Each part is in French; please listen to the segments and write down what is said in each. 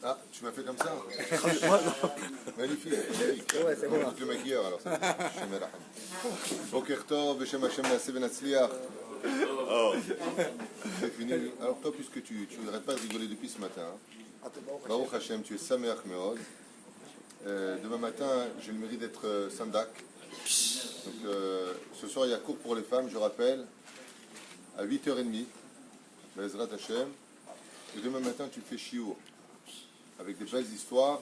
Ah, tu m'as fait comme ça. Magnifique, magnifique. Ouais, c'est bon. Le maquilleur alors. Shem Elaham. Boker Tov, Beshem Hashem Naaseh Venatzliach. Oh. C'est fini. Alors toi, puisque tu n'arrêtes pas de rigoler depuis ce matin, Baruch Hashem, tu es Sameach Meod. Demain matin, j'ai le mérite d'être Sandak. Donc ce soir, il y a cours pour les femmes, je rappelle, à 8h30, Bezrat Hashem. Et demain matin, tu fais Shiur, avec des belles histoires,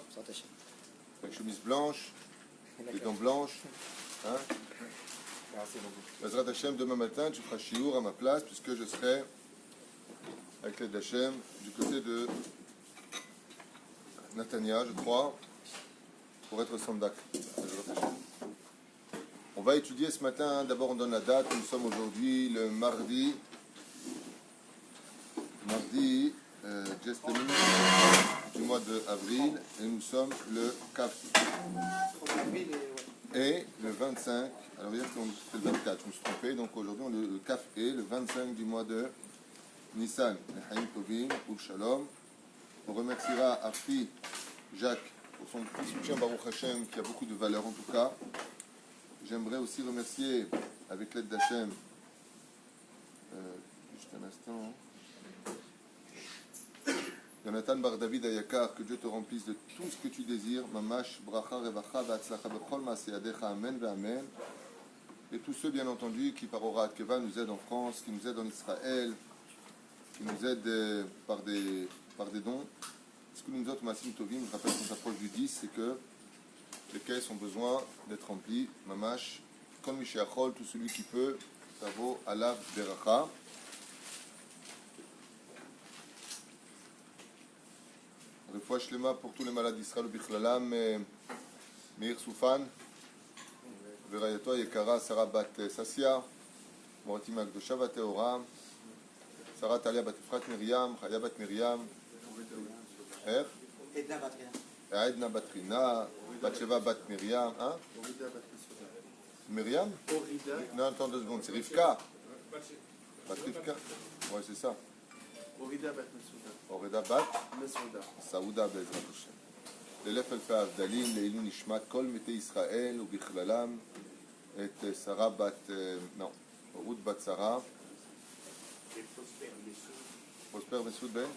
avec chemise blanche, des dents blanches. Hein? Bezrat Hashem, demain matin, tu feras Shiur à ma place, puisque je serai, avec l'aide d'Hashem, du côté de Natania, je crois, pour être Sandak. On va étudier ce matin, d'abord on donne la date, nous sommes aujourd'hui le mardi, just a minute, du mois d'avril, et nous sommes le Kaf. Et le 25, alors hier c'était le 24, je me suis trompé, donc aujourd'hui le Kaf est le 25 du mois de Nissan, Nehaim Tovim, Ul Shalom. On remerciera Afi Jacques pour son soutien Baruch Hashem qui a beaucoup de valeur en tout cas. J'aimerais aussi remercier, avec l'aide d'Hachem, juste un instant, Jonathan Bar David Ayakar, que Dieu te remplisse de tout ce que tu désires, Mamash, Bracha, Revacha, V'atzlacha, Bechol, Maaseyadecha, Amen, Amen. Et tous ceux, bien entendu, qui par Orat Keva nous aident en France, qui nous aident en Israël, qui nous aident par des dons. Ce que nous autres, Massim Tovim, je rappelle qu'on s'approche du 10, c'est que les caisses ont besoin d'être remplies. Mamash, comme Mishéachol, tout celui qui peut, ça vaut Alav Beracha. Refoua Shlema pour tous les malades d'Israël, Bichlalam, Meir Soufan, Verayato Yekara, Sarah Bat Sassia, Moratim Akdosha Bat Teora, Sarah Talia Bat Efrat Miriam, Chaya Bat Miriam, Edna Bat Rina, Batsheva Bat Miriam, hein? Myriam? Non, attends 2 secondes, c'est Rivka. Bat Rivka? Ouais, c'est ça. Orida Bat Mesouda. Orida Bat Mesouda. Saouda Bezrat Hashem. ללף אלפי ההבדלים, לעילוי נשמת כל מתי ישראל ובכללם את שרה בת, לא, רות בת שרה. פרוספר מסעוד בן?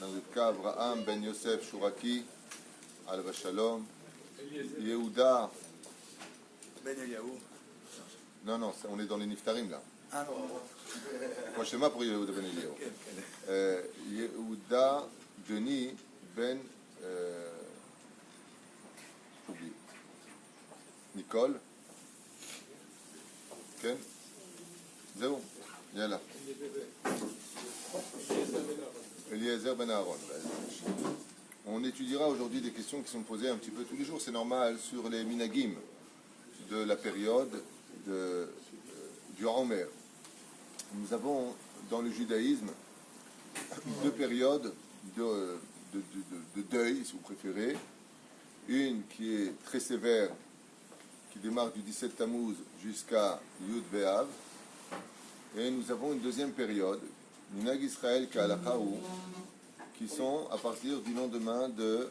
רבקה אברהם בן יוסף שורקי, עליו השלום. יהודה Ben Eliaou. Non, non, on est dans les niftarim là. Ah non. Moi, je sais pas pour Yehuda ben Eliaou. Yehuda Denis ben oublie. Nicole. Ken. Zéro. Yalla. Eliezer ben Aaron. On étudiera aujourd'hui des questions qui sont posées un petit peu tous les jours, c'est normal, sur les minagim de la période du Homer. Nous avons dans le judaïsme 2 périodes de deuil, si vous préférez. Une qui est très sévère, qui démarre du 17 Tammuz jusqu'à Yud Be'av. Et nous avons une deuxième période, Minag Israël Ka'alachaou, qui sont à partir du lendemain de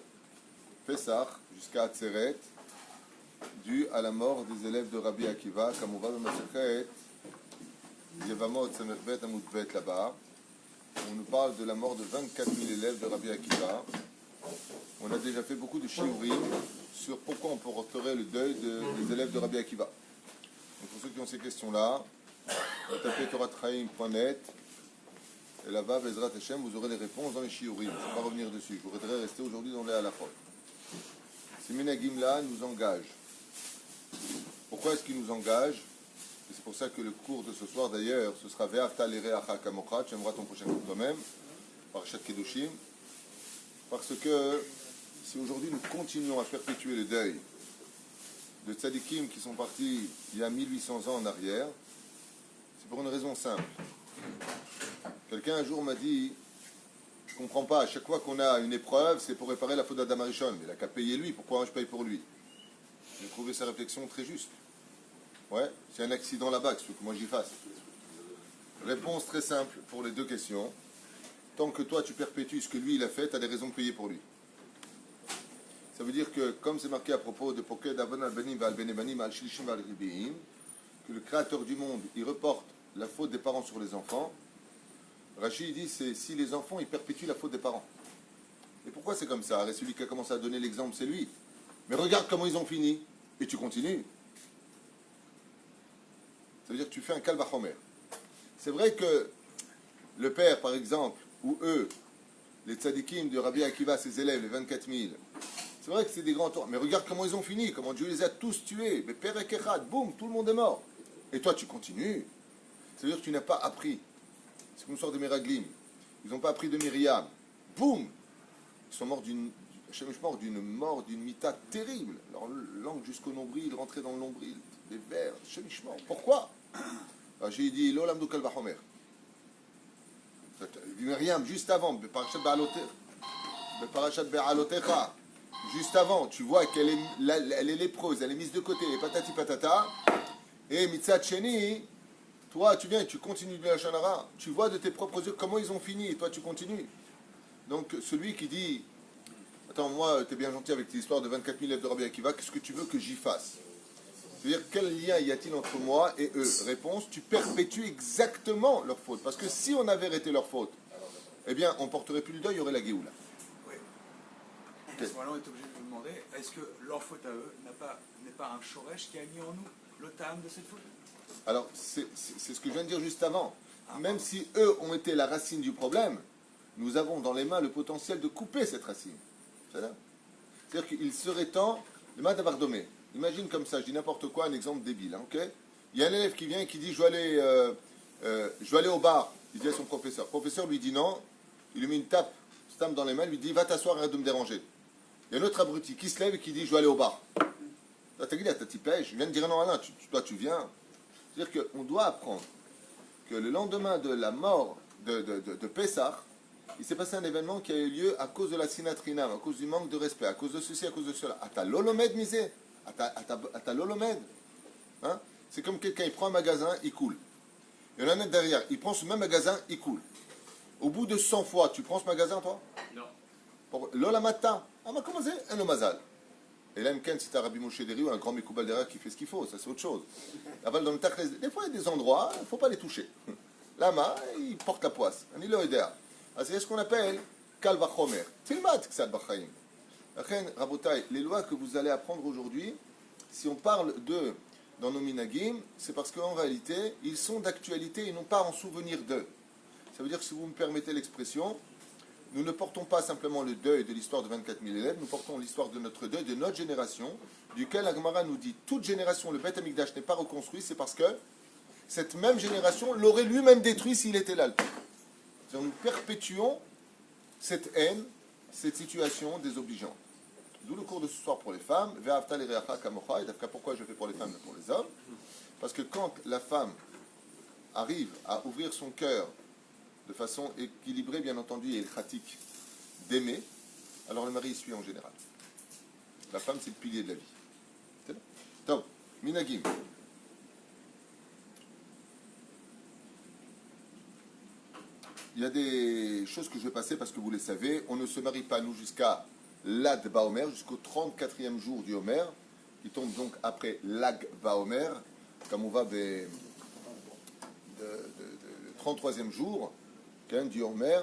Pessah jusqu'à Atzeret, dû à la mort des élèves de Rabbi Akiva, comme on va dans Masechet Yevamot Samerbet Amoudbet là-bas. On nous parle de la mort de 24 000 élèves de Rabbi Akiva. On a déjà fait beaucoup de shiurim sur pourquoi on porterait le deuil des élèves de Rabbi Akiva. Donc pour ceux qui ont ces questions-là, vous tapez toratchaim.net et là-bas, Bezrat Hashem, vous aurez les réponses dans les shiurim. Je ne vais pas revenir dessus. Je voudrais rester aujourd'hui dans les halachot. Ces minagim-là nous engagent. Pourquoi est-ce qu'ils nous engagent? Et c'est pour ça que le cours de ce soir, d'ailleurs, ce sera Ve'afta l'ereacha kamochat, tu aimeras ton prochain comme toi-même, Parashat Kedushim. Parce que si aujourd'hui nous continuons à perpétuer le deuil de tzadikim qui sont partis il y a 1800 ans en arrière, c'est pour une raison simple. Quelqu'un un jour m'a dit, je ne comprends pas, à chaque fois qu'on a une épreuve, c'est pour réparer la faute d'Adam Arishon, mais il n'a qu'à payer lui, pourquoi moi je paye pour lui? J'ai trouvé sa réflexion très juste. Ouais, c'est un accident là-bas, qu'est-ce que moi j'y fasse? Réponse très simple pour les 2 questions. tant que toi tu perpétues ce que lui il a fait, tu as des raisons de payer pour lui. Ça veut dire que, comme c'est marqué à propos de Poked Avon al-Banim al-Benebanim al-Shilishim al-Ribiim, que le créateur du monde, il reporte la faute des parents sur les enfants, Rachid dit c'est si les enfants ils perpétuent la faute des parents. Et pourquoi c'est comme ça? Et celui qui a commencé à donner l'exemple, c'est lui. Mais regarde comment ils ont fini, et tu continues. Ça veut dire que tu fais un kalvachomer. C'est vrai que le père, par exemple, ou eux, les tzadikim de Rabbi Akiva, ses élèves, les 24 000, c'est vrai que c'est des grands tours. Mais regarde comment ils ont fini, comment Dieu les a tous tués. Mais père et Kechad, boum, tout le monde est mort. Et toi, tu continues. Ça veut dire que tu n'as pas appris. C'est comme l'histoire de Meraglim. Ils n'ont pas appris de Myriam. Boum! Ils sont morts d'une mort, d'une mita terrible. Leur langue jusqu'au nombril, rentrait dans le nombril. Des vers, chemichement. Pourquoi? Alors, j'ai dit, l'olam do kalvachomer. Myriam, juste avant, Parashat Be'alotecha, juste avant, tu vois qu'elle est, elle est lépreuse, elle est mise de côté, et patati patata. Et mitzat sheni, toi, tu viens et tu continues de la chanara. Tu vois de tes propres yeux comment ils ont fini, et toi, tu continues. Donc, celui qui dit, attends, moi, t'es bien gentil avec tes histoires de 24 000 élèves de Rabbi Akiva, qu'est-ce que tu veux que j'y fasse? C'est-à-dire, quel lien y a-t-il entre moi et eux? Réponse, tu perpétues exactement leur faute. Parce que si on avait arrêté leur faute, eh bien, on ne porterait plus le deuil, il y aurait la Géoula. Oui. À ce moment-là, on est obligé de vous demander, est-ce que leur faute à eux n'est pas un shoresh qui a mis en nous le tam de cette faute? Alors, c'est ce que je viens de dire juste avant. Même si eux ont été la racine du problème, nous avons dans les mains le potentiel de couper cette racine. C'est-à-dire qu'il serait temps de m'adavardomé. Imagine comme ça, je dis n'importe quoi, un exemple débile, hein, ok? Il y a un élève qui vient et qui dit je vais aller au bar. Il dit à son professeur. Le professeur lui dit non, il lui met une tape dans les mains, lui dit va t'asseoir, arrête de me déranger. Il y a un autre abruti qui se lève et qui dit je vais aller au bar. T'as dit, t'as petit pêche, je viens de dire non, Alain, toi tu viens. C'est-à-dire qu'on doit apprendre que le lendemain de la mort de Pessah, il s'est passé un événement qui a eu lieu à cause de la sinatrinam, à cause du manque de respect, à cause de ceci, à cause de cela. À ta lolomed misé, à ta lolomed. Hein? C'est comme quelqu'un, il prend un magasin, il coule. Il y en a un autre derrière, il prend ce même magasin, il coule. Au bout de 100 fois, tu prends ce magasin, toi? Non. Lolamata. Ah, mais comment c'est? Un omazal. Et là, Mken, si tu as Rabbi Moshe Deri ou un grand Mekoubal derrière qui fait ce qu'il faut, ça c'est autre chose. Aval dans le Tachles, des fois il y a des endroits, il ne faut pas les toucher. Lama, il porte la poisse. Un îlot idéal. C'est ce qu'on appelle Kalvachomer. Tilmat Ksad Bachaim. Rabotai, les lois que vous allez apprendre aujourd'hui, si on parle d'eux dans nos minagim, c'est parce qu'en réalité, ils sont d'actualité et non pas en souvenir d'eux. Ça veut dire que si vous me permettez l'expression, nous ne portons pas simplement le deuil de l'histoire de 24 000 élèves, nous portons l'histoire de notre deuil, de notre génération, duquel la Gemara nous dit toute génération, le Beth Amikdash n'est pas reconstruit, c'est parce que cette même génération l'aurait lui-même détruit s'il était là. Nous perpétuons cette haine, cette situation désobligeante. D'où le cours de ce soir pour les femmes, Ve'avta l'ereacha kamocha, et pourquoi je fais pour les femmes et pour les hommes? Parce que quand la femme arrive à ouvrir son cœur de façon équilibrée, bien entendu, et pratique d'aimer, alors le mari y suit en général. La femme, c'est le pilier de la vie. C'est bon? Donc, minagim. Il y a des choses que je vais passer parce que vous les savez. On ne se marie pas, nous, jusqu'à l'Ad Baomer, jusqu'au 34e jour du Homer, qui tombe donc après l'Ag Baomer, comme on va le 33e jour du Homer,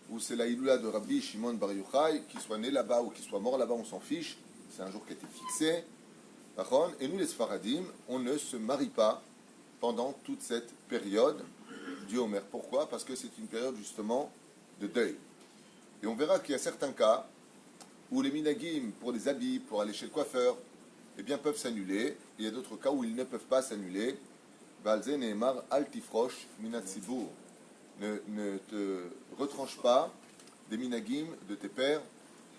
où c'est la Iloula de Rabbi Shimon Bar Yochai, qu'il soit né là-bas ou qu'il soit mort là-bas, on s'en fiche. C'est un jour qui a été fixé. Et nous, les Sfaradim, on ne se marie pas pendant toute cette période du Homer. Pourquoi? Parce que c'est une période justement de deuil. Et on verra qu'il y a certains cas où les minagim pour les habits, pour aller chez le coiffeur, eh bien, peuvent s'annuler. Il y a d'autres cas où ils ne peuvent pas s'annuler. Balze Nehemar Al Tifrosh Minat Tzibur. Ne te retranche pas des minagim de tes pères,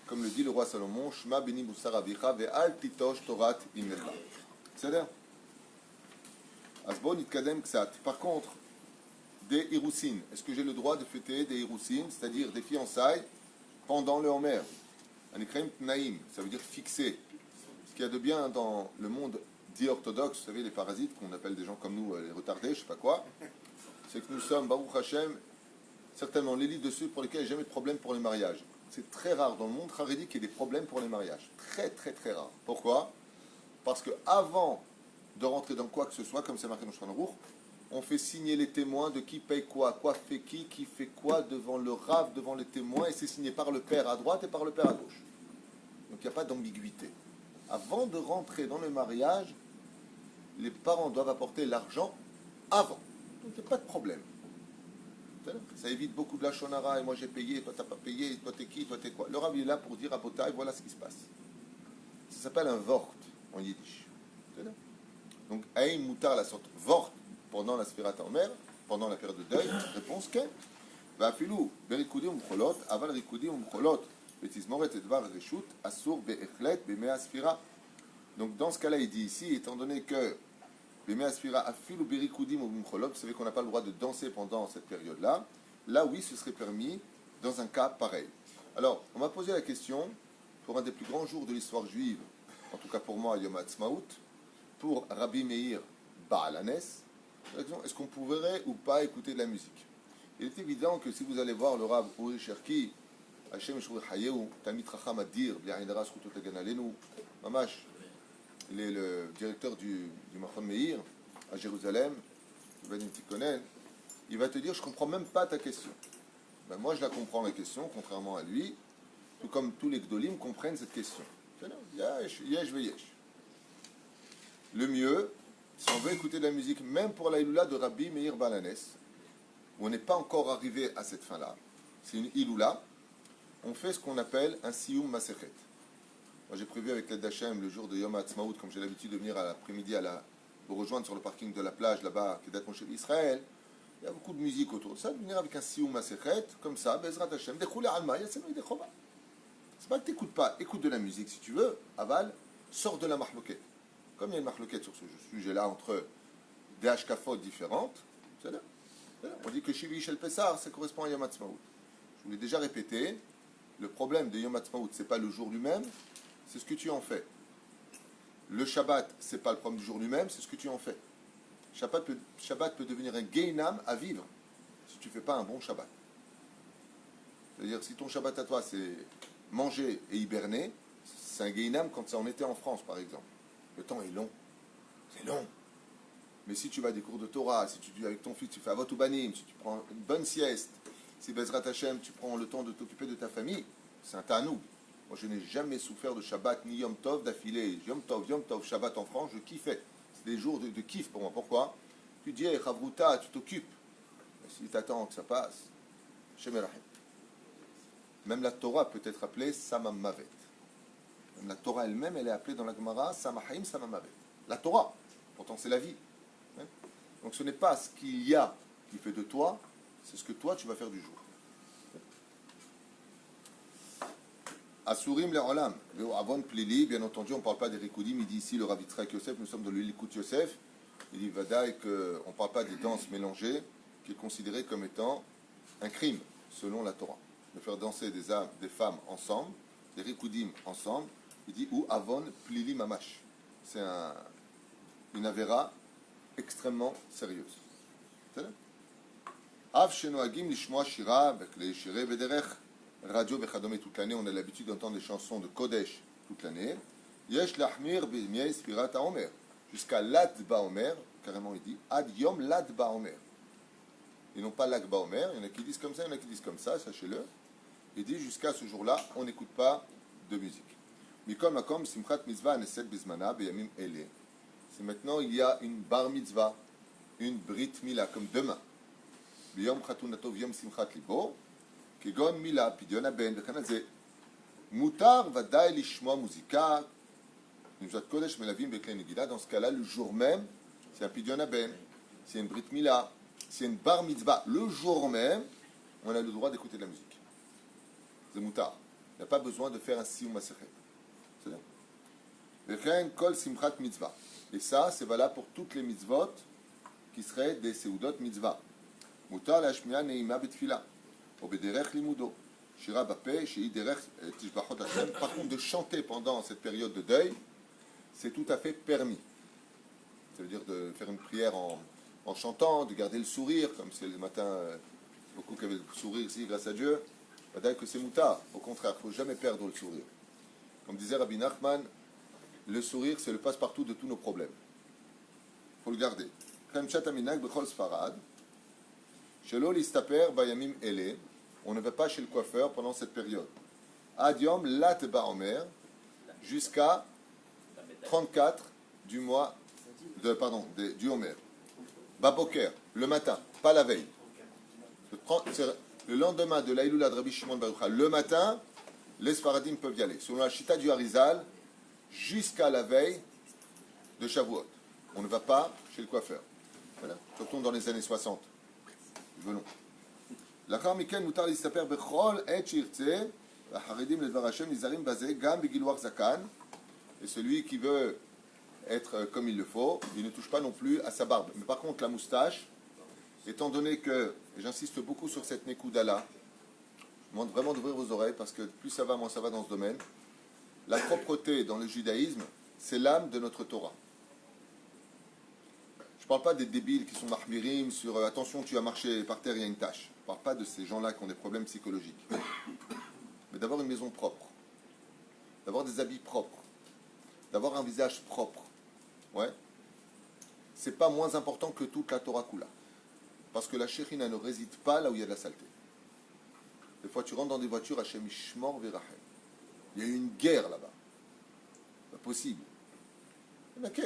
comme le dit le roi Salomon, Shma beni musar avicha ve'al titosh torat imecha. C'est-à-dire, Asbon itkadem ksat. Par contre, des hirousin. Est-ce que j'ai le droit de fêter des hirousin, c'est-à-dire des fiançailles, pendant le Homer? Anikrem tnaim, ça veut dire fixer. Ce qu'il y a de bien dans le monde dit orthodoxe, vous savez, les parasites, qu'on appelle des gens comme nous, les retardés, je sais pas quoi, c'est que nous sommes, Baruch Hashem, certainement l'élite de ceux pour lesquels il n'y a jamais de problème pour les mariages. C'est très rare dans le monde haredi qu'il y ait des problèmes pour les mariages. Très, très, très rare. Pourquoi? Parce que avant de rentrer dans quoi que ce soit, comme c'est marqué dans Shulchan Aruch, on fait signer les témoins de qui paye quoi fait qui fait quoi devant le Rav, devant les témoins, et c'est signé par le père à droite et par le père à gauche. Donc il n'y a pas d'ambiguïté. Avant de rentrer dans le mariage, les parents doivent apporter l'argent avant. Donc il n'y a pas de problème. Ça évite beaucoup de la shonara, et moi j'ai payé, toi t'as pas payé, toi t'es qui, toi t'es quoi. Le Rav il est là pour dire à Botaï, voilà ce qui se passe. Ça s'appelle un vort en yiddish. Donc Aïn Moutar la sorte vort pendant la Sfirat Omer, pendant la période de deuil, réponse qu'est Va'afilu berikudim umcholot, aval rikudim umcholot, betizmoret et dvar reshut, asur be'echlet b'mea sfira. Donc dans ce cas-là, il dit ici, étant donné que b'mea sfira afilu berikudim umcholot, vous savez qu'on n'a pas le droit de danser pendant cette période-là, là oui, ce serait permis dans un cas pareil. Alors, on m'a posé la question, pour un des plus grands jours de l'histoire juive, en tout cas pour moi, Yom HaAtzmaut, pour Rabbi Meir Baalanes, est-ce qu'on pourrait ou pas écouter de la musique? Il est évident que si vous allez voir le Rav Uri Cherki, Hashem Shur Hayeu, Tamit Racham Adir, Bi'aïdara Schutot Lagan Alenu, Mamash, il est le directeur du Machon Meir à Jérusalem, Vadim Tikonen, il va te dire, je ne comprends même pas ta question. Ben moi, je la comprends la question, contrairement à lui, tout comme tous les Gdolim comprennent cette question. Yesh, yesh, yesh. Le mieux, si on veut écouter de la musique, même pour la Iloula de Rabbi Meir Baalanes, où on n'est pas encore arrivé à cette fin-là, c'est une Iloula, on fait ce qu'on appelle un Siyum Masechet. Moi j'ai prévu avec l'aide d'Hachem le jour de Yom HaAtzmaut, comme j'ai l'habitude de venir à l'après-midi vous rejoindre sur le parking de la plage là-bas, qui date de Israël. Il y a beaucoup de musique autour de ça, de venir avec un Siyum Masechet, comme ça, Bezrat Hachem, Dechoule Alma, Yassenu Dechoba. C'est pas que t'écoutes pas, écoute de la musique si tu veux, aval, sors de la mahloket. Comme il y a une marloquette sur ce sujet-là entre des hashkafot différentes, on dit que Shivi Shel Pessar, ça correspond à Yom HaAtzmaut. Je vous l'ai déjà répété, le problème de Yom HaAtzmaut, c'est pas le jour lui-même, c'est ce que tu en fais. Le Shabbat, c'est pas le problème du jour lui-même, c'est ce que tu en fais. Shabbat peut devenir un gainam à vivre si tu fais pas un bon Shabbat. C'est-à-dire, si ton Shabbat à toi, c'est manger et hiberner, c'est un gainam quand c'est en été en France, par exemple. Le temps est long. C'est long. Mais si tu vas à des cours de Torah, si tu avec ton fils, tu fais Avot Ubanim, si tu prends une bonne sieste, si Bezrat Hashem, tu prends le temps de t'occuper de ta famille, c'est un tanoug. Moi, je n'ai jamais souffert de Shabbat ni Yom Tov d'affilée. Yom Tov, Shabbat en France, je kiffais. C'est des jours de kiff pour moi. Pourquoi? Tu dis, Chavruta, tu t'occupes. Si tu attends que ça passe, Shem Erachem. Même la Torah peut être appelée Samam Mavet. Même la Torah elle-même, elle est appelée dans la Gemara Samahim Samamavet. La Torah, pourtant c'est la vie. Donc ce n'est pas ce qu'il y a qui fait de toi, c'est ce que toi tu vas faire du jour. Asurim le olam, le avon plili, bien entendu, on ne parle pas des rikoudim, il dit ici le Rav Yitzhak Yosef, nous sommes dans le Likut Yosef, il dit Vadaï qu'on ne parle pas des danses mélangées, qui est considéré comme étant un crime, selon la Torah. De faire danser des femmes ensemble, des rikoudim ensemble, il dit ou avon plili mamash. C'est une avéra extrêmement sérieuse. Av shenoagim lishmoa shira, bekle shire bederech, radio bechadome toute l'année, on a l'habitude d'entendre des chansons de Kodesh toute l'année. Yesh lahmir b'miei spirat haomer. Jusqu'à l'ad baomer, carrément il dit, ad yom l'ad baomer. Et non pas l'ag baomer, il y en a qui disent comme ça, il y en a qui disent comme ça, sachez-le. Il dit jusqu'à ce jour-là, on n'écoute pas de musique. Mikol makom simchat mitzvah neset bizmana beyamim ele. C'est maintenant il y a une bar mitzvah, une brit mila comme demain. Biyom chatunato v'yom simchat libo, kegon mila pidyon ben v'kanazeh. Mutar vadaï lishmoa muzika. Nimjat kodesh melavim bekle negila. Dans ce cas-là, le jour même, c'est un pidyon ben, c'est une brit mila, c'est une bar mitzvah. Le jour même, on a le droit d'écouter de la musique. C'est mutar. Il n'y a pas besoin de faire un siyum masechet. Et ça, c'est valable pour toutes les mitzvot qui seraient des seudot mitzvah. Mutar lashmiya neima betfila. Obederech limudo. Shira bape, shei derech tishbachot Hashem. Par contre, de chanter pendant cette période de deuil, c'est tout à fait permis. Ça veut dire de faire une prière en chantant, de garder le sourire, comme c'est le matin beaucoup qui avaient le sourire ici, grâce à Dieu, peut-être que c'est moutard. Au contraire, il ne faut jamais perdre le sourire. Comme disait Rabbi Nachman, le sourire, c'est le passe-partout de tous nos problèmes. Il faut le garder. On ne va pas chez le coiffeur pendant cette période. Adiom lat ba'omer, jusqu'à 34 du mois, du Homer. Baboker, le matin, pas la veille. Le lendemain de l'Aïloula de Rabbi Shimon Bar Yochai, le matin, les Sfaradim peuvent y aller. Selon la Chita du Harizal, jusqu'à la veille de Shavuot. On ne va pas chez le coiffeur. Voilà. Surtout dans les années 60. Venons. לאחר מכן מותר להסתפר בכל עת שירצה, והחרדים לדבר השם נזהרים בזה גם בגילוח זקן, et celui qui veut être comme il le faut, il ne touche pas non plus à sa barbe. Mais par contre, la moustache, étant donné que, et j'insiste beaucoup sur cette Nekuda-là, je demande vraiment d'ouvrir vos oreilles parce que plus ça va, moins ça va dans ce domaine. La propreté dans le judaïsme, c'est l'âme de notre Torah. Je ne parle pas des débiles qui sont mahmirim sur attention, tu as marché par terre, il y a une tache. Je ne parle pas de ces gens-là qui ont des problèmes psychologiques. Mais d'avoir une maison propre, d'avoir des habits propres, d'avoir un visage propre, ouais, c'est pas moins important que toute la Torah Kula. Parce que la Shekhinah ne réside pas là où il y a de la saleté. Des fois, tu rentres dans des voitures, Hashem Ishmor Verachem. Il y a eu une guerre là-bas. Pas possible. Ok.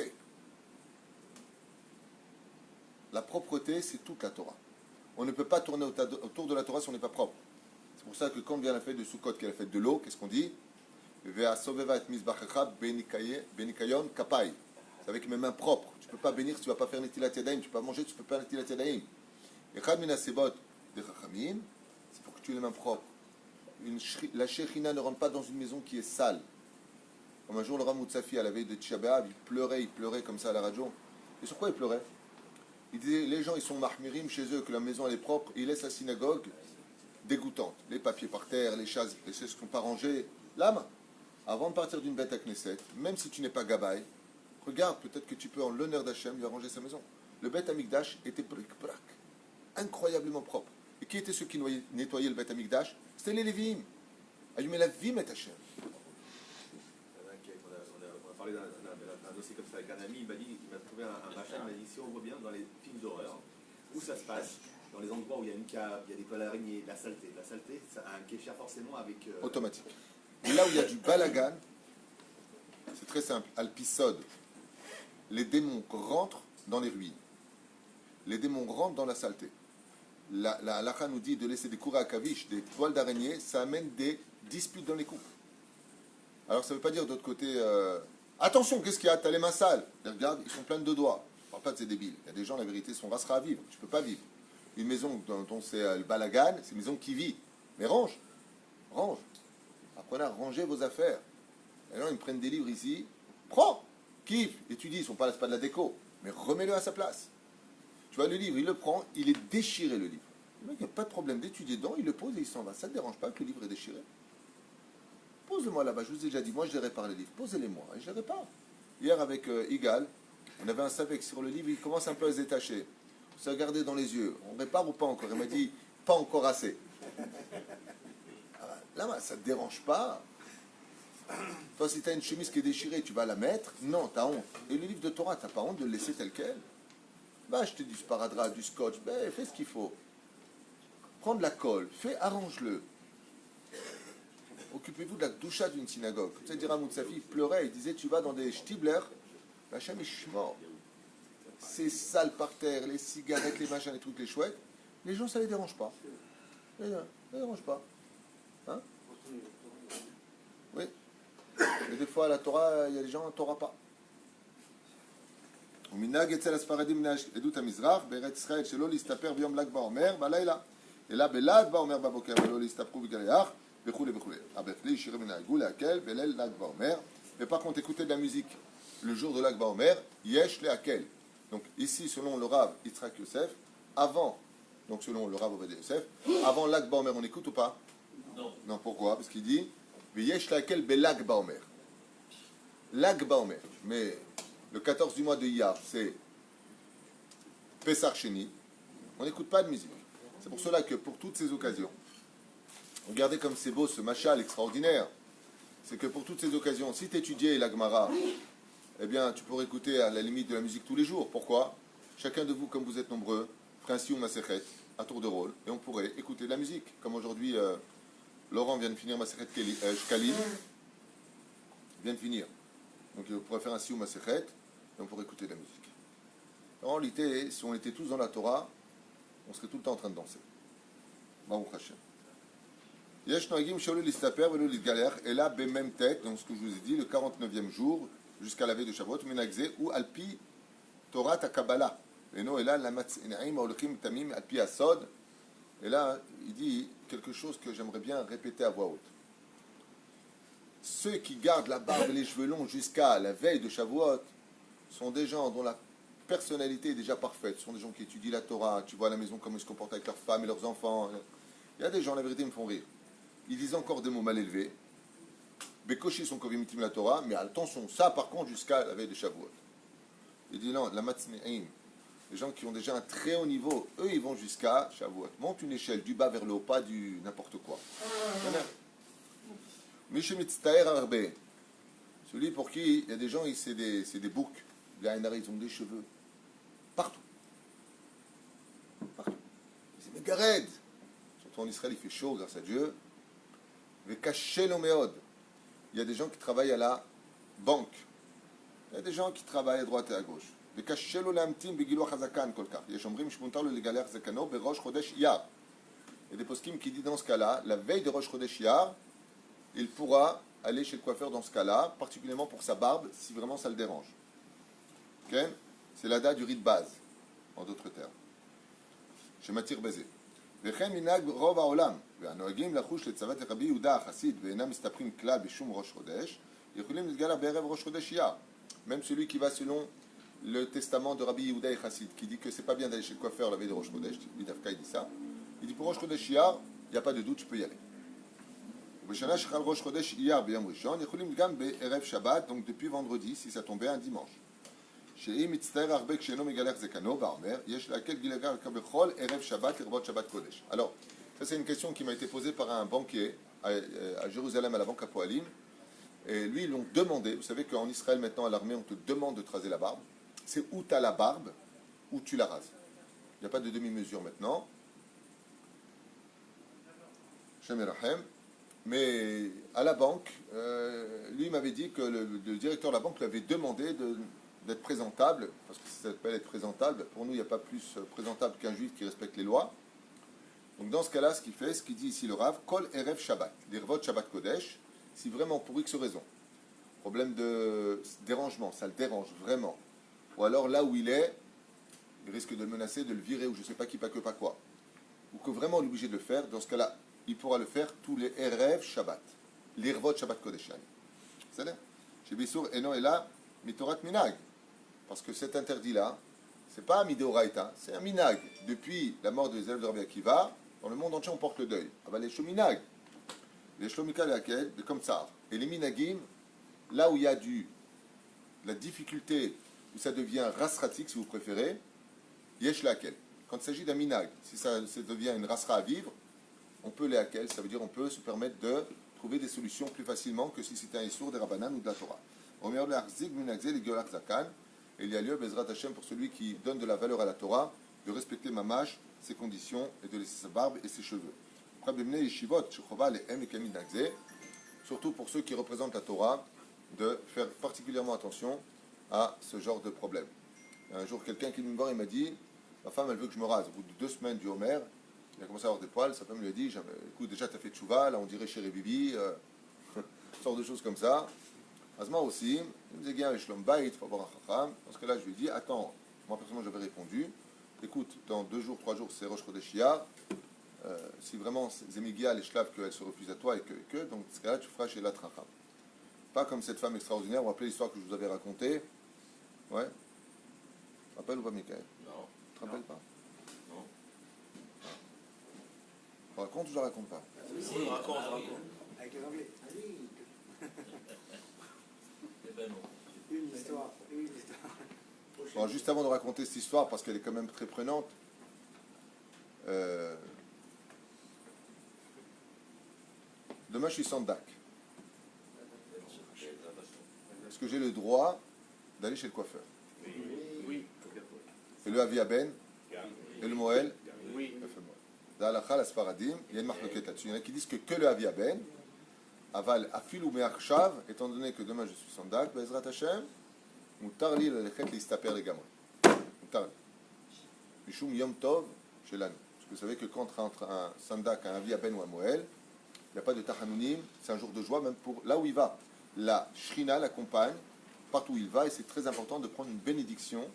La propreté, c'est toute la Torah. On ne peut pas tourner autour de la Torah si on n'est pas propre. C'est pour ça que quand vient la fête de Sukkot, qui est la fête de l'eau, qu'est-ce qu'on dit? C'est avec mes mains propres. Tu ne peux pas bénir si tu ne vas pas faire Netilat Yadayim. Tu ne peux pas manger, tu ne peux pas Netilat Yadayim. C'est pour que tu aies les mains propres. La Shekhinah ne rentre pas dans une maison qui est sale. Comme un jour, le Rav Moutsafi, à la veille de Tisha B'Av, il pleurait comme ça à la radio. Et sur quoi il pleurait? Il disait, les gens, ils sont mahmirim chez eux, que la maison, elle est propre. Ils laissent la synagogue dégoûtante. Les papiers par terre, les chaises qui ne sont pas rangées. L'âme, avant de partir d'une bête à Knesset, même si tu n'es pas gabaï, regarde, peut-être que tu peux, en l'honneur d'Hachem, lui arranger sa maison. Le Beth Amikdash était bric-brac, incroyablement propre. Et qui étaient ceux qui nettoyaient le Beth Amikdash? C'était les Lévi'im. Allumer la vie, met Hachem. On a parlé d'un dossier comme ça avec un ami, il m'a trouvé un rachat, il m'a dit si on voit bien dans les films d'horreur, où ça se passe, dans les endroits où il y a une cave, il y a des toiles d'araignée, de la saleté. La saleté, ça a un kécher forcément avec... Automatique. Et là où il y a du balagan, c'est très simple. Alpisode, les démons rentrent dans les ruines. Les démons rentrent dans la saleté. La halakha nous dit de laisser des courants à kavish, des toiles d'araignée, ça amène des disputes dans les couples. Alors ça ne veut pas dire d'autre côté, attention, qu'est-ce qu'il y a? T'as les mains sales. Regarde, ils sont pleins de doigts. Je ne parle pas de ces débiles. Il y a des gens, la vérité, sont rassera à vivre. Tu ne peux pas vivre. Une maison dont c'est le balagan, c'est une maison qui vit. Mais range. Apprenez à ranger vos affaires. Les gens, ils me prennent des livres ici. Prends, kiffe, étudie. C'est pas de la déco. Mais remets-le à sa place. Tu vois, le livre, il le prend, il est déchiré, le livre. Le mec, il n'y a pas de problème d'étudier dedans, il le pose et il s'en va. Ça ne te dérange pas que le livre est déchiré? Pose-le-moi là-bas, je vous ai déjà dit, moi je les répare les livres. Posez-les-moi, et je les répare. Hier, avec Igal, on avait un savec sur le livre, il commence un peu à se détacher. On s'est regardé dans les yeux. On répare ou pas encore? Il m'a dit, pas encore assez. Là, ça ne te dérange pas. Toi, si tu as une chemise qui est déchirée, tu vas la mettre? Non, tu as honte. Et le livre de Torah, tu n'as pas honte de le laisser tel quel? Bah, je te dis du sparadrap, du scotch, ben, fais ce qu'il faut. Prends de la colle, arrange-le. Occupez-vous de la doucha d'une synagogue. Comme ça, dire à Moutsafi, il pleurait, il disait, tu vas dans des shtibler, Hachem est mort. C'est sale par terre, les cigarettes, les machins, les trucs, les chouettes. Les gens, ça les dérange pas. Ça les dérange pas. Hein? Oui. Mais des fois, à la Torah, il y a des gens, la Torah pas. ומנהג אצל הספרדים מן עדות המזרח, בארץ ישראל שלא להסתפר ביום ל"ג בעומר בלילה, אלא בל"ג בעומר בבוקר ולא להסתפרו בגלח וכולי וכולי. הבפלי שירים ינהגו להקל בליל ל"ג בעומר. Mais par contre, écoutez de la musique le jour de l"ג בעומר, yesh lehakel. Donc ici, selon le Rav Yitzhak Yosef, avant, donc selon le Rav Ovadia Yosef, avant l"ג בעומר, on écoute ou pas? Non. Non, pourquoi? Parce qu'il dit yesh lehakel bel'l"ג בעומר. L'Ag Baomer. Mais le 14 du mois de Iyar, c'est Pessar Sheni. On n'écoute pas de musique. C'est pour cela que pour toutes ces occasions, regardez comme c'est beau ce machal extraordinaire. C'est que pour toutes ces occasions, si tu étudiais la Gemara, eh bien, tu pourrais écouter à la limite de la musique tous les jours. Pourquoi? Chacun de vous, comme vous êtes nombreux, ferait un sioum masechet à tour de rôle, et on pourrait écouter de la musique. Comme aujourd'hui, Laurent vient de finir masechet Shkalim, vient de finir. Donc, on pourrait faire un sioum masechet, et on pourrait écouter de la musique. En réalité, si on était tous dans la Torah, on serait tout le temps en train de danser. Baruch Hashem. Yesh noagim shaolu listaper velo litgaler, et là, même tête, donc ce que je vous ai dit, le 49e jour, jusqu'à la veille de Shavuot, menagze, ou alpi Torah ta Kabbalah. Et non, et là, la matzinaim aolchim tamim alpi asod. Et là, il dit quelque chose que j'aimerais bien répéter à voix haute. Ceux qui gardent la barbe et les cheveux longs jusqu'à la veille de Shavuot sont des gens dont la personnalité est déjà parfaite. Ce sont des gens qui étudient la Torah. Tu vois à la maison comment ils se comportent avec leurs femmes et leurs enfants. Il y a des gens, la vérité, ils me font rire. Ils disent encore des mots mal élevés. Bekoshi sont kovimitim la Torah, mais attention, ça par contre jusqu'à la veille de Shavuot. Il dit non, la matzne'im, les gens qui ont déjà un très haut niveau, eux ils vont jusqu'à Shavuot. Monte une échelle du bas vers le haut, pas du n'importe quoi. Mishemitztaer arbe. Celui pour qui il y a des gens, c'est des boucs. Les Haïnari, ils ont des cheveux. Partout. Partout. C'est mégared. Surtout en Israël, il fait chaud grâce à Dieu. Vekaché l'oméod. Il y a des gens qui travaillent à la banque. Il y a des gens qui travaillent à droite et à gauche. Il y a des poskim qui disent dans ce cas-là, la veille de Rosh Chodesh Iyar, il pourra aller chez le coiffeur dans ce cas-là, particulièrement pour sa barbe, si vraiment ça le dérange. Okay? C'est la date du rite de base, en d'autres termes. Chez Matir Bézé. וכן מנהג רוב העולם, והנוהגים לחוש לצוות רבי יהודה החסיד ואינם מסתפרים כלל בשום ראש חודש, יכולים להתגלה בערב ראש חודש אייר. Même celui qui va selon le testament de Rabbi Yehuda et Chassid, qui dit que c'est pas bien d'aller chez le coiffeur la veille de Rosh Chodesh, Bidavka il dit ça, il dit pour Rosh Chodesh Iyar, il n'y a pas de doute, tu peux y aller. ובשנה שחל ראש חודש אייר ביום ראשון, יכולים גם בערב שבת, donc depuis vendredi, si ça tombait un dimanche. שאם מצטער הרבה כשאינו מגלח זקנו, ואומר, יש להקל גילגל בכל ערב שבת לרבות שבת קודש. Alors, ça c'est une question qui m'a été posée par un banquier à Jérusalem, à la banque à Poalim. Et lui, ils l'ont demandé. Vous savez qu'en Israël, maintenant, à l'armée, on te demande de te raser la barbe. C'est où tu as la barbe, ou tu la rases. Il n'y a pas de demi-mesure maintenant. Shem Erachem. Mais à la banque, lui m'avait dit que le directeur de la banque lui avait demandé d'être présentable, parce que ça s'appelle être présentable. Pour nous, il n'y a pas plus présentable qu'un juif qui respecte les lois. Donc dans ce cas-là, ce qu'il fait, ce qu'il dit ici le Rav, Kol Erev Shabbat, l'Irvot Shabbat Kodesh, si vraiment pour X raison, problème de dérangement, ça le dérange vraiment, ou alors là où il est, il risque de le menacer, de le virer, ou je ne sais pas qui, pas que, pas quoi, ou que vraiment on est obligé de le faire, dans ce cas-là, il pourra le faire tous les Erev Shabbat, l'Irvot Shabbat Kodesh. C'est-à-dire, chez Bissour, Eno est là, Mitorat Minag, parce que cet interdit-là, c'est pas un Mideoraita, c'est un Minag. Depuis la mort des élèves de Rabbi Akiva, dans le monde entier on porte le deuil. Ah ben les Shominag, les Shlomika laquelle, comme ça. Et les Minagim, là où il y a la difficulté, où ça devient rasratique si vous préférez, Yesh laquelle. Quand il s'agit d'un Minag, si ça devient une rasra à vivre, on peut les laquelle, ça veut dire on peut se permettre de trouver des solutions plus facilement que si c'était un Issour, des Rabbanan ou de la Torah. Et il y a lieu, Bezrat Hashem, pour celui qui donne de la valeur à la Torah, de respecter Mamash, ses conditions, et de laisser sa barbe et ses cheveux. Surtout pour ceux qui représentent la Torah, de faire particulièrement attention à ce genre de problème. Un jour, quelqu'un qui me voit, il m'a dit, ma femme, elle veut que je me rase. Au bout de 2 semaines du Homer, il a commencé à avoir des poils, sa femme lui a dit, écoute, déjà, tu as fait tchouva, là, on dirait chéri Bibi, une sorte de choses comme ça. Azma aussi, il me disait, viens avec Shlom Bayit, il faut avoir un chacham. Dans ce cas-là, je lui ai dit, attends, moi personnellement j'avais répondu, écoute, dans 2 jours, 3 jours, c'est Rosh Chodesh Iyar. Si vraiment Zemigia, les shlaves, qu'elle se refuse à toi et que, donc dans ce cas-là, tu feras chez la Tracham. Pas comme cette femme extraordinaire, vous vous rappelez l'histoire que je vous avais racontée. Ouais. Tu te rappelles ou pas, Michael? Non. Tu te rappelles pas? Non. Je raconte ou je la raconte pas? Oui, on raconte. Avec les Anglais. Une histoire. Bon, juste avant de raconter cette histoire, parce qu'elle est quand même très prenante, demain je suis sandak. Est-ce que j'ai le droit d'aller chez le coiffeur? Oui. Et le aviaben? Et le moël? Oui. Dans l'halakha, la Sfaradim, il y a une marloquette là-dessus. Il y en a qui disent que le aviaben, aval afil ou me'achshav, étant donné que demain je suis sandak, be'ezrat Hashem, mutar li lelechet listaper legamon. Mutar li. Mishum yom tov shelanu. Parce que vous savez que quand entre un sandak, un aviaben ou un moël, il n'y a pas de tachanunim, c'est un jour de joie, même pour là où il va. La shrina l'accompagne, partout où il va, et c'est très important de prendre une bénédiction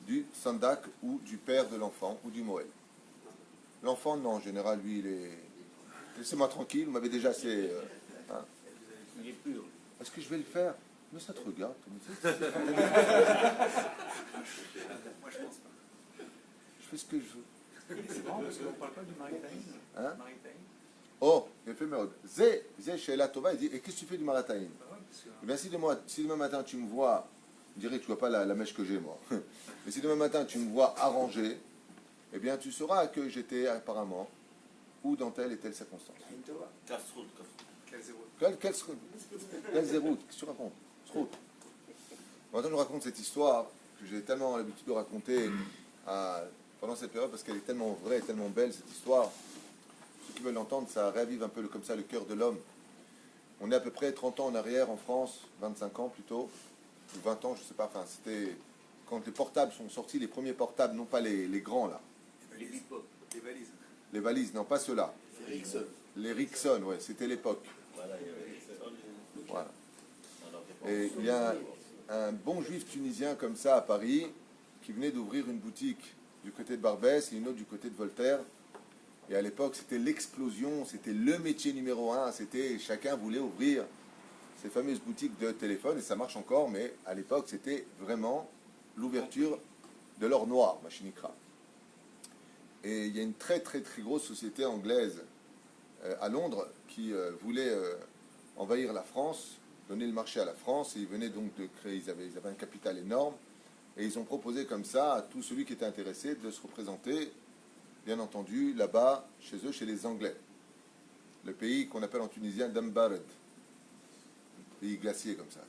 du sandak ou du père de l'enfant ou du moël. L'enfant, non, en général, lui, il est... Laissez-moi tranquille, vous m'avez déjà assez... Hein. Il est pur. Est-ce que je vais le faire? Mais ça te regarde. Moi, je pense pas. Je fais ce que je veux. C'est marrant parce qu'on ne parle pas du maritaïm. Hein? Maritaïm. Oh, il fait merde. Zé, Sheila Tova, il dit, et qu'est-ce que tu fais du marataïm? Bah ouais, parce que... Eh bien, si demain matin tu me vois, je dirais que tu vois pas la mèche que j'ai, moi. Mais si demain matin tu me vois arrangé, eh bien, tu sauras que j'étais apparemment ou dans telle et telle circonstance. Quel zéro. Quelle zéroute? Qu'est-ce que tu racontes? Zéroute. Maintenant, je raconte cette histoire que j'ai tellement l'habitude de raconter pendant cette période parce qu'elle est tellement vraie, tellement belle, cette histoire. Ceux qui veulent l'entendre, ça ravive un peu comme ça le cœur de l'homme. On est à peu près 30 ans en arrière en France, 25 ans plutôt, ou 20 ans, je ne sais pas, enfin c'était quand les portables sont sortis, les premiers portables, non pas les grands là, Les valises. Les valises. les valises, non pas ceux-là, Ericsson. les Rixon, ouais, c'était l'époque. Voilà. Et il y a un bon juif tunisien comme ça à Paris qui venait d'ouvrir une boutique du côté de Barbès et une autre du côté de Voltaire. Et à l'époque, c'était l'explosion, c'était le métier numéro un, c'était chacun voulait ouvrir ces fameuses boutiques de téléphone, et ça marche encore, mais à l'époque, c'était vraiment l'ouverture de l'or noir, Machinikra. Et il y a une très très très grosse société anglaise à Londres qui voulait envahir la France, donner le marché à la France, et ils venaient donc de créer, ils avaient un capital énorme, et ils ont proposé comme ça à tout celui qui était intéressé de se représenter, bien entendu, là-bas, chez eux, chez les Anglais. Le pays qu'on appelle en tunisien Dambared. Pays glacier comme ça.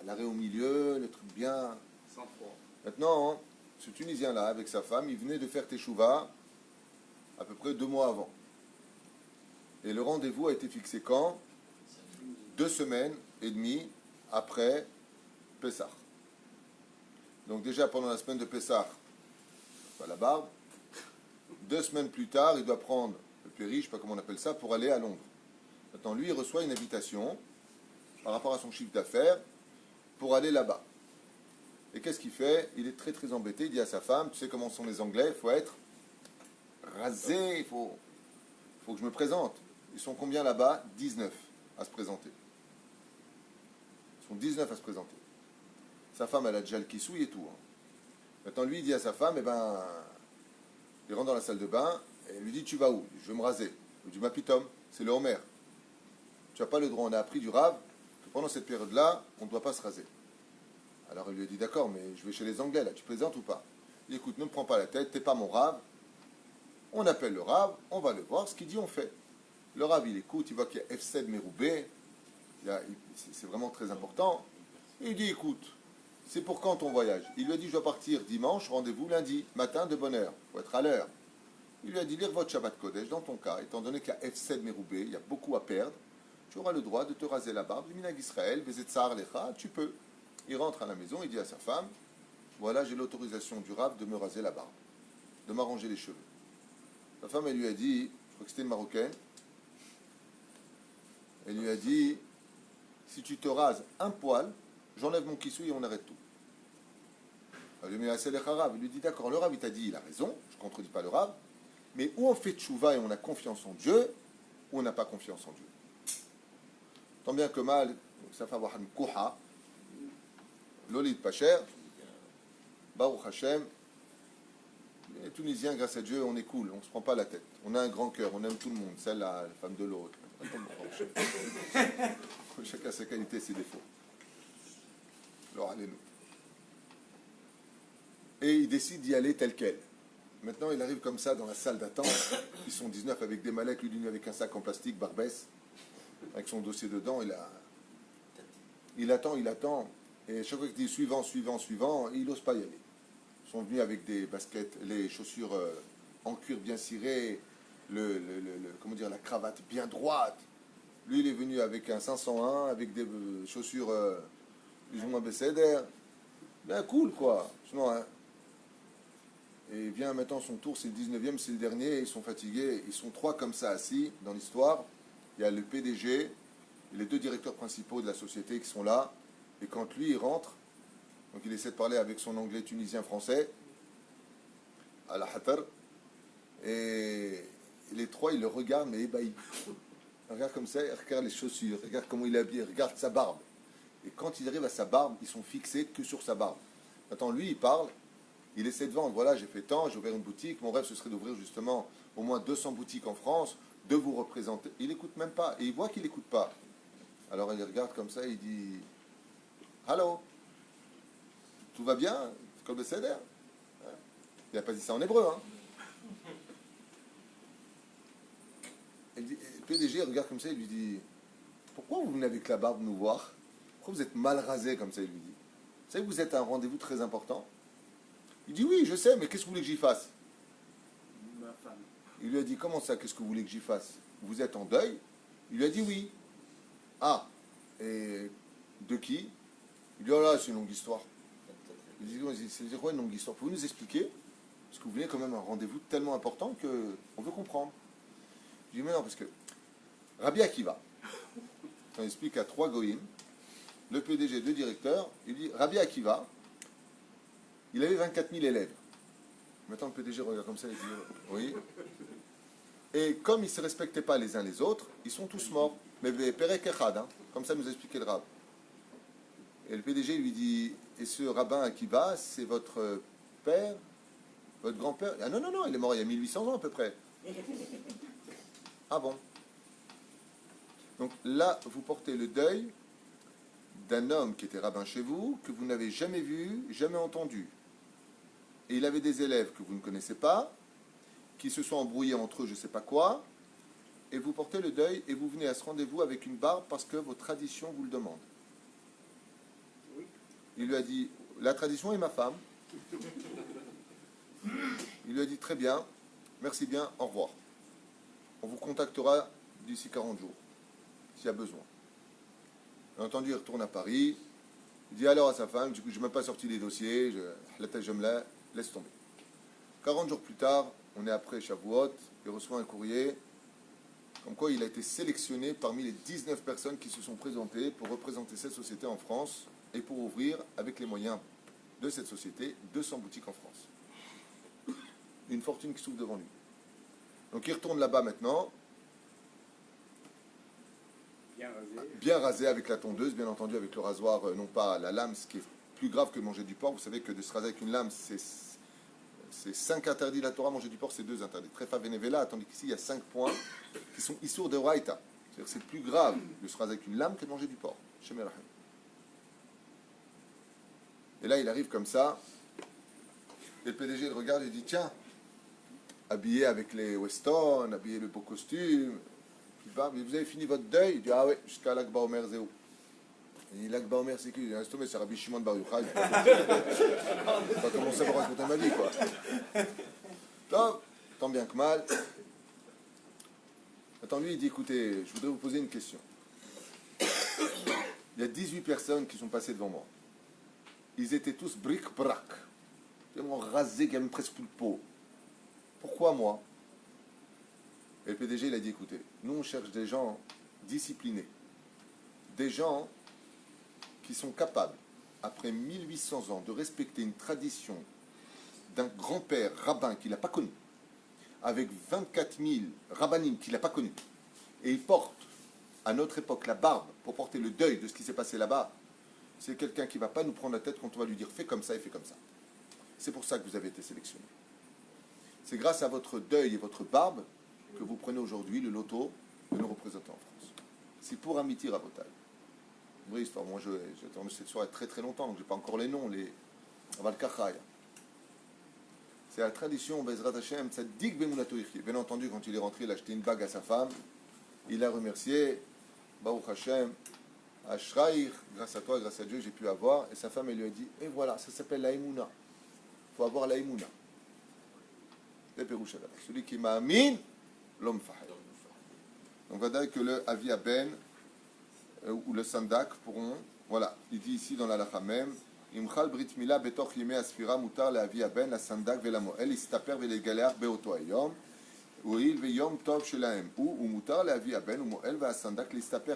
L'arrêt au milieu, le truc bien. Sans froid. Maintenant, ce Tunisien-là, avec sa femme, il venait de faire Teshuvah à peu près 2 mois avant. Et le rendez-vous a été fixé quand? 2 semaines et demie après Pessah. Donc déjà pendant la semaine de Pessah, la barbe. 2 semaines plus tard, il doit prendre le péri, je ne sais pas comment on appelle ça, pour aller à Londres. Maintenant, lui, il reçoit une invitation par rapport à son chiffre d'affaires pour aller là-bas. Et qu'est-ce qu'il fait? Il est très très embêté. Il dit à sa femme, tu sais comment sont les Anglais, il faut être rasé, il faut que je me présente. Ils sont combien là-bas? 19 à se présenter. Ils sont 19 à se présenter. Sa femme, elle a déjà le kissouille et tout. Hein. Maintenant, lui, il dit à sa femme, il rentre dans la salle de bain et elle lui dit, tu vas où? Je veux me raser. Il dit, ma pitom, c'est le Homer. Tu n'as pas le droit. On a appris du Rav que pendant cette période-là, on ne doit pas se raser. Alors il lui a dit, d'accord, mais je vais chez les Anglais, là, tu présentes ou pas? Il dit, écoute, ne me prends pas la tête, t'es pas mon Rav. On appelle le Rav, on va le voir, ce qu'il dit, on fait. Le Rav, il écoute, il voit qu'il y a F7 Meroubé, c'est vraiment très important. Il dit, écoute, c'est pour quand ton voyage? Il lui a dit, je dois partir dimanche, rendez-vous lundi, matin de bonne heure, il faut être à l'heure. Il lui a dit, lire votre Shabbat Kodesh, dans ton cas, étant donné qu'il y a F7 Meroubé, il y a beaucoup à perdre, tu auras le droit de te raser la barbe, du Minag Israël, Vezetzar Lecha, tu peux. Il rentre à la maison, il dit à sa femme, voilà, j'ai l'autorisation du Rav de me raser la barbe, de m'arranger les cheveux. Sa femme, elle lui a dit, je crois que c'était une Marocaine, elle lui a dit, si tu te rases un poil, j'enlève mon kissou et on arrête tout. Elle lui a dit, il lui dit, d'accord, le Rav, il t'a dit, il a raison, je ne contredis pas le Rav, mais où on fait tchouva et on a confiance en Dieu, ou on n'a pas confiance en Dieu. Tant bien que mal, ça fait avoir une kouha, l'olid pas cher, Baruch Hashem, les Tunisiens, grâce à Dieu, on est cool, on ne se prend pas la tête. On a un grand cœur, on aime tout le monde, celle-là, la femme de l'autre. Chacun sa qualité, ses défauts. Alors allez-nous. Et il décide d'y aller tel quel. maintenant il arrive comme ça dans la salle d'attente. Ils sont 19 avec des mallettes, lui avec un sac en plastique, Barbès, avec son dossier dedans. Il attend. Et chaque fois qu'il dit suivant, il n'ose pas y aller. Ils sont venus avec des baskets, les chaussures en cuir bien ciré, comment dire, la cravate bien droite. Lui, il est venu avec un 501, avec des chaussures plus ou moins Besséder. Bien cool, quoi. Sinon, hein. Et vient maintenant son tour, c'est le 19e, c'est le dernier, ils sont fatigués. Ils sont 3 comme ça assis dans l'histoire. Il y a le PDG et les 2 directeurs principaux de la société qui sont là. Et quand lui, il rentre, donc il essaie de parler avec son anglais tunisien-français, à la hatar, et les 3, ils le regardent, mais ébahis. Regarde comme ça, regarde les chaussures, regarde comment il est habillé, regarde sa barbe. Et quand ils arrivent à sa barbe, ils sont fixés que sur sa barbe. Maintenant, lui, il parle, il essaie de vendre. Voilà, j'ai fait tant, j'ai ouvert une boutique. Mon rêve, ce serait d'ouvrir justement au moins 200 boutiques en France, de vous représenter. Il n'écoute même pas. Et il voit qu'il n'écoute pas. Alors, il regarde comme ça, il dit « Allô, tout va bien? Comme le CDR ?» Il n'a pas dit ça en hébreu, hein. Et le PDG regarde comme ça, il lui dit « Pourquoi vous venez avec la barbe nous voir? Pourquoi vous êtes mal rasé comme ça ?» Il lui dit. « Vous savez que vous êtes à un rendez-vous très important ?» Il dit « Oui, je sais, mais qu'est-ce que vous voulez que j'y fasse ?» Ma femme. Il lui a dit « Comment ça, qu'est-ce que vous voulez que j'y fasse? Vous êtes en deuil ?» Il lui a dit « Oui. » « Ah, et de qui? » Il dit « Oh là, c'est une longue histoire. » Il dit « C'est quoi une longue histoire? Pouvez-vous nous expliquer? Parce que vous venez quand même à un rendez-vous tellement important qu'on veut comprendre. » Je dis « Mais non, parce que Rabbi Akiva, on explique à 3 goïms, le PDG, 2 directeurs, il dit Rabbi Akiva, il avait 24 000 élèves. Maintenant, le PDG regarde comme ça et dit oui. Et comme ils ne se respectaient pas les uns les autres, ils sont tous morts. Mais Perek Echad, hein, comme ça nous a expliqué le Rab. Et le PDG lui dit et ce rabbin Akiva, c'est votre père, votre grand-père? Ah non, non, non, il est mort il y a 1800 ans à peu près. Ah bon? Donc là, vous portez le deuil d'un homme qui était rabbin chez vous, que vous n'avez jamais vu, jamais entendu. Et il avait des élèves que vous ne connaissez pas, qui se sont embrouillés entre eux, je ne sais pas quoi, et vous portez le deuil et vous venez à ce rendez-vous avec une barbe parce que vos traditions vous le demandent. Oui. Il lui a dit, la tradition est ma femme. Il lui a dit, très bien, merci bien, au revoir. On vous contactera d'ici 40 jours, s'il y a besoin. Bien entendu, il retourne à Paris. Il dit alors à sa femme, du coup, je n'ai même pas sorti les dossiers, laisse tomber. 40 jours plus tard, on est après Shavuot, il reçoit un courrier, comme quoi il a été sélectionné parmi les 19 personnes qui se sont présentées pour représenter cette société en France et pour ouvrir, avec les moyens de cette société, 200 boutiques en France. Une fortune qui s'ouvre devant lui. Donc il retourne là-bas maintenant, bien rasé avec la tondeuse, bien entendu avec le rasoir, non pas la lame, ce qui est plus grave que manger du porc. Vous savez que de se raser avec une lame, c'est 5 interdits de la Torah, manger du porc c'est 2 interdits. Trefa venevela, tandis qu'ici il y a 5 points qui sont issour de Raïta. C'est-à-dire que c'est plus grave de se raser avec une lame que de manger du porc. Et là il arrive comme ça, et le PDG le regarde et dit tiens, habillé avec les Weston, habillé le beau costume. Mais vous avez fini votre deuil? Il dit ah ouais, jusqu'à l'Akba Omer Zéou. Il dit l'Akba Omer c'est qui? Il dit laisse tomber, c'est Rabbi Shimon Bar Yochai. Je vais pas commencer à vous raconter ma vie quoi. Top, tant bien que mal. Attends, lui il dit écoutez, je voudrais vous poser une question. Il y a 18 personnes qui sont passées devant moi. Ils étaient tous bric-brac. Ils m'ont rasé, qui avait presque plus de peau. Pourquoi moi? Et le PDG, il a dit, écoutez, nous, on cherche des gens disciplinés. Des gens qui sont capables, après 1800 ans, de respecter une tradition d'un grand-père rabbin qu'il n'a pas connu, avec 24 000 rabbinim qu'il n'a pas connu, et il porte, à notre époque, la barbe pour porter le deuil de ce qui s'est passé là-bas. C'est quelqu'un qui ne va pas nous prendre la tête quand on va lui dire, fais comme ça et fais comme ça. C'est pour ça que vous avez été sélectionné. C'est grâce à votre deuil et votre barbe que vous prenez aujourd'hui le loto de nous représenter en France. C'est pour Amiti Rabotai. Vraie histoire. Moi, j'attends cette soirée très très longtemps, donc je n'ai pas encore les noms, les Aval Kachaya. C'est la tradition, Bezrat Hashem, Tzadik Bemunato Yichye. Bien entendu, quand il est rentré, il a acheté une bague à sa femme. Il a remercié, Baruch Hashem, Ashraïr, grâce à toi, grâce à Dieu, j'ai pu avoir. Et sa femme, elle lui a dit, et voilà, ça s'appelle la Emouna. Il faut avoir la Emouna. Celui qui ma'amin, l'homme fahad. Donc, on va dire que le Avi Aben ou le Sandak pourront, voilà, il dit ici dans la lacha même, Imchal Brit Mila betoch yemei asfira mutar le Avi Aben, la Sandak ve la Moel, istaper ve le galeach beoto ayom, u'il ve yom tov shelahem, ou mutar le Avi Aben, ou Moel ve la Sandak, l'istaper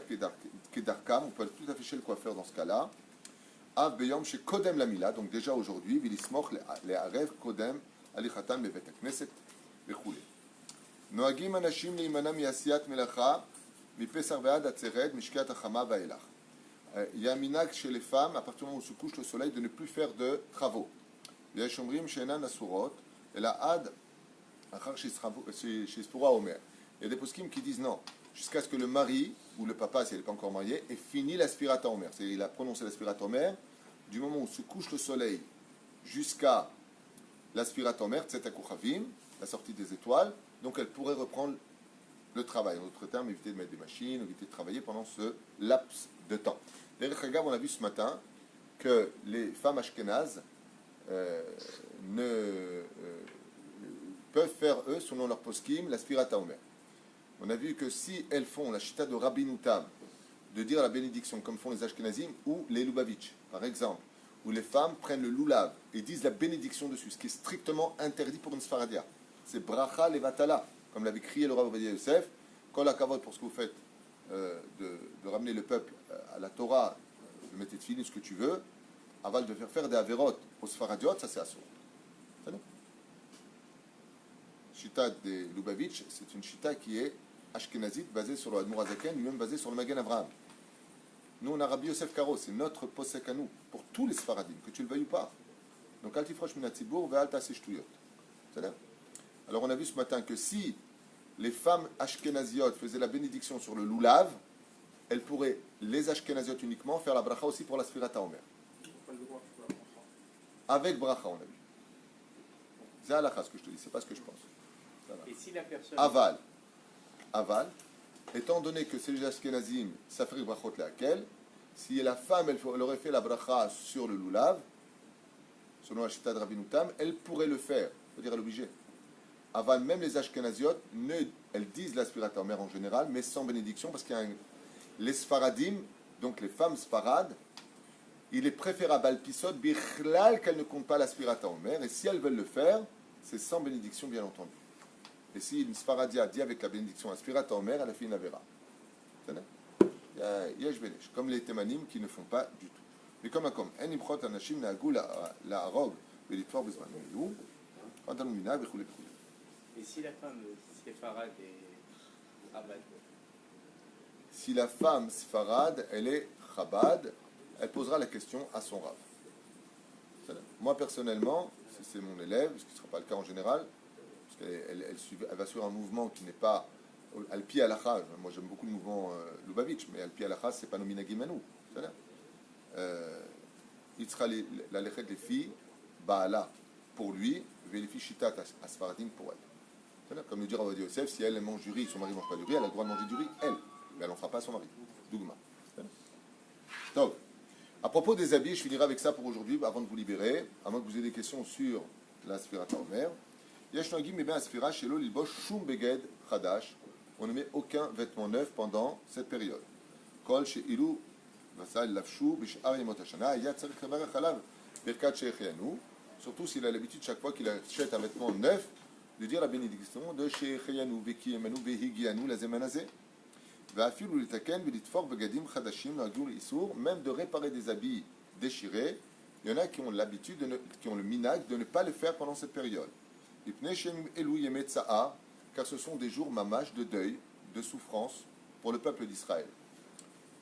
kedarkam, on peut tout afficher le coiffeur dans ce cas-là, Av beyom she kodem la Mila, donc déjà aujourd'hui, vilismoch le arev kodem, alichatam bevet knesset, וכו'. נוהגים אנשים להימנע מעשיית מלאכה מפסח ועד עצרת, משקיעת החמה ואילך. Il y a un minhag chez les femmes, à partir du moment où se couche le soleil, de ne plus faire de travaux. ויש אומרים שאינן אסורות, אלא עד אחר שיספורה אומר. Il y a des poskim qui disent non, jusqu'à ce que le mari, ou le papa, si elle n'est pas encore mariée, ait fini la spirata omer. C'est-à-dire il a prononcé la spirata omer, du moment où se couche le soleil jusqu'à la spirata omer, tzetak uchavim, la sortie des étoiles, donc elle pourrait reprendre le travail. En d'autres termes, éviter de mettre des machines, éviter de travailler pendant ce laps de temps. D'ailleurs, on a vu ce matin que les femmes ashkénazes peuvent faire, eux, selon leur poskim, la spirata omer. On a vu que si elles font la chita de Rabbi Tam, de dire la bénédiction comme font les ashkénazim ou les Lubavitch, par exemple, où les femmes prennent le loulav et disent la bénédiction dessus, ce qui est strictement interdit pour une sfaradia. C'est bracha levatala, comme l'avait crié le Rav Ovadia Yosef, kol hakavod pour ce que vous faites de ramener le peuple à la Torah, de mettre de filer ce que tu veux, avant de faire des averot aux sfaradiot, ça c'est assour. C'est non. Chita de Lubavitch, c'est une chita qui est ashkenazite, basée sur le Admor Azaken, lui-même basée sur le Magen Avraham. Nous, on a Rabbi Yosef Karo, c'est notre posek à nous, pour tous les sfaradim, que tu le veuilles ou pas. Donc, altifrosh minatzibur, ve'alta seshtuyot. C'est là. Alors on a vu ce matin que si les femmes ashkénaziot faisaient la bénédiction sur le loulav, elles pourraient, les ashkénaziot uniquement, faire la bracha aussi pour la sfirata omer. Avec bracha, on a vu. C'est halakha ce que je te dis, c'est pas ce que je pense. Et si la personne... Aval, étant donné que c'est les ashkénazim, ça ferait brachot laquelle, si la femme, elle aurait fait la bracha sur le loulav, selon la chita de Rabbi Tam, elle pourrait le faire, c'est-à-dire elle est obligée. Avant même les ashkenaziotes, elles disent la spirata omer en général, mais sans bénédiction, parce qu'il y a les sfaradim, donc les femmes sfarades, il est préférable al pisot bichlal qu'elles ne comptent pas la spirata omer, et si elles veulent le faire, c'est sans bénédiction bien entendu. Et si une sfaradia dit avec la bénédiction la spirata omer, elle a fait une avera. Comme les témanim qui ne font pas du tout. Mais comme en imchot anashim na'agou la harog velitfor bezman melou, quand alumina bechule bechule. Et si la femme séfarade est Chabad? Si la femme séfarade, elle est Chabad, elle posera la question à son Rav. Moi, personnellement, si c'est mon élève, ce qui ne sera pas le cas en général, parce qu'elle va suivre un mouvement qui n'est pas Al-Pi Halacha. Moi, j'aime beaucoup le mouvement Lubavitch, mais Al-Pi Halacha, ce n'est pas nos minagim à nous. Il sera la lechet des filles, Baala pour lui, et les filles Shitat Asfaradim pour elle. Comme le dit Rav Yosef, si elle mange du riz, son mari ne mange pas du riz, elle a le droit de manger du riz, elle. Mais elle n'en fera pas à son mari. Dougma. Donc, à propos des habits, je finirai avec ça pour aujourd'hui, avant de vous libérer, à moins que vous ayez des questions sur la Sfirata Omer. Yesh Nogim Meben Asfira Shelo Lilbosh Shum Beged Chadash. On ne met aucun vêtement neuf pendant cette période. Kol She'ilu Vasal Lavshu Bish'ar Yemot Hashana Yat Tzarich Levarech Alav Birkat She'echeyanu. Surtout s'il a l'habitude, chaque fois qu'il achète un vêtement neuf, de dire la bénédiction de She'echeyanu Vekiyemanu Vehigianu la Zemanazé. Va'afilu litaken velitfor begadim chadashim na'agul isur, même de réparer des habits déchirés. Il y en a qui ont l'habitude, qui ont le minag de ne pas le faire pendant cette période. Car ce sont des jours mamash de deuil, de souffrance pour le peuple d'Israël.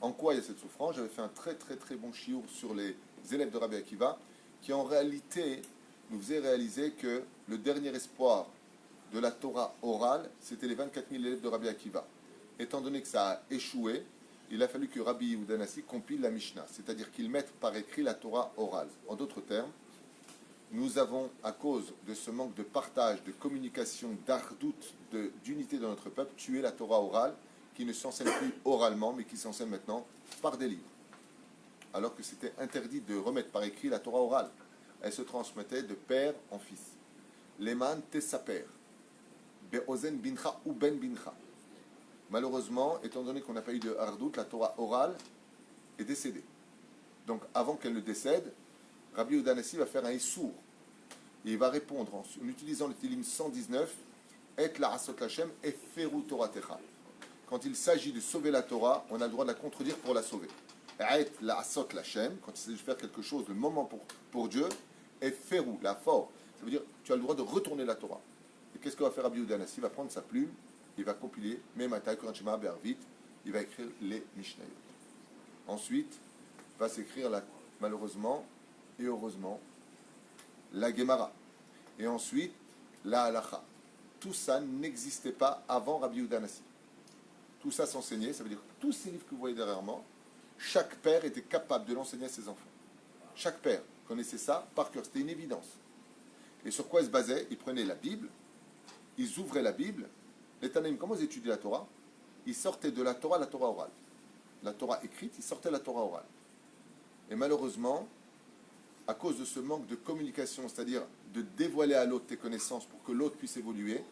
En quoi il y a cette souffrance? J'avais fait un très très très bon chiour sur les élèves de Rabbi Akiva, qui en réalité nous faisait réaliser que le dernier espoir de la Torah orale, c'était les 24 000 élèves de Rabbi Akiva. Étant donné que ça a échoué, il a fallu que Rabbi Yehuda Nassi compile la Mishnah, c'est-à-dire qu'il mette par écrit la Torah orale. En d'autres termes, nous avons, à cause de ce manque de partage, de communication, d'ardout, d'unité dans notre peuple, tué la Torah orale, qui ne s'enseigne plus oralement, mais qui s'enseigne maintenant par des livres. Alors que c'était interdit de remettre par écrit la Torah orale. Elle se transmettait de père en fils. Leman tesaper, be'ozen bincha ou ben bincha. Malheureusement, étant donné qu'on n'a pas eu de hardout, la Torah orale est décédée. Donc, avant qu'elle ne décède, Rabbi Yehuda Hanassi va faire un issour. Et il va répondre en utilisant le Télim 119, et la asot Hashem et feru Toratecha. Quand il s'agit de sauver la Torah, on a le droit de la contredire pour la sauver. Et la asot Hashem, quand il s'agit de faire quelque chose, le moment pour Dieu, et feru, la force. Ça veut dire, tu as le droit de retourner la Torah. Et qu'est-ce que va faire Rabbi Yehuda Hanassi? Il va prendre sa plume, il va compiler, Memata, Koranchima, Be'arvit, il va écrire les Mishnayot. Ensuite, va s'écrire, malheureusement et heureusement, la Gemara. Et ensuite, la Halacha. Tout ça n'existait pas avant Rabbi Yehuda Hanassi. Tout ça s'enseignait, ça veut dire que tous ces livres que vous voyez derrière moi, chaque père était capable de l'enseigner à ses enfants. Chaque père connaissait ça par cœur, c'était une évidence. Et sur quoi ils se basaient? Ils prenaient la Bible, ils ouvraient la Bible. Les Tanaïm, comment ils étudiaient la Torah? Ils sortaient de la Torah orale. La Torah écrite, ils sortaient la Torah orale. Et malheureusement, à cause de ce manque de communication, c'est-à-dire de dévoiler à l'autre tes connaissances pour que l'autre puisse évoluer,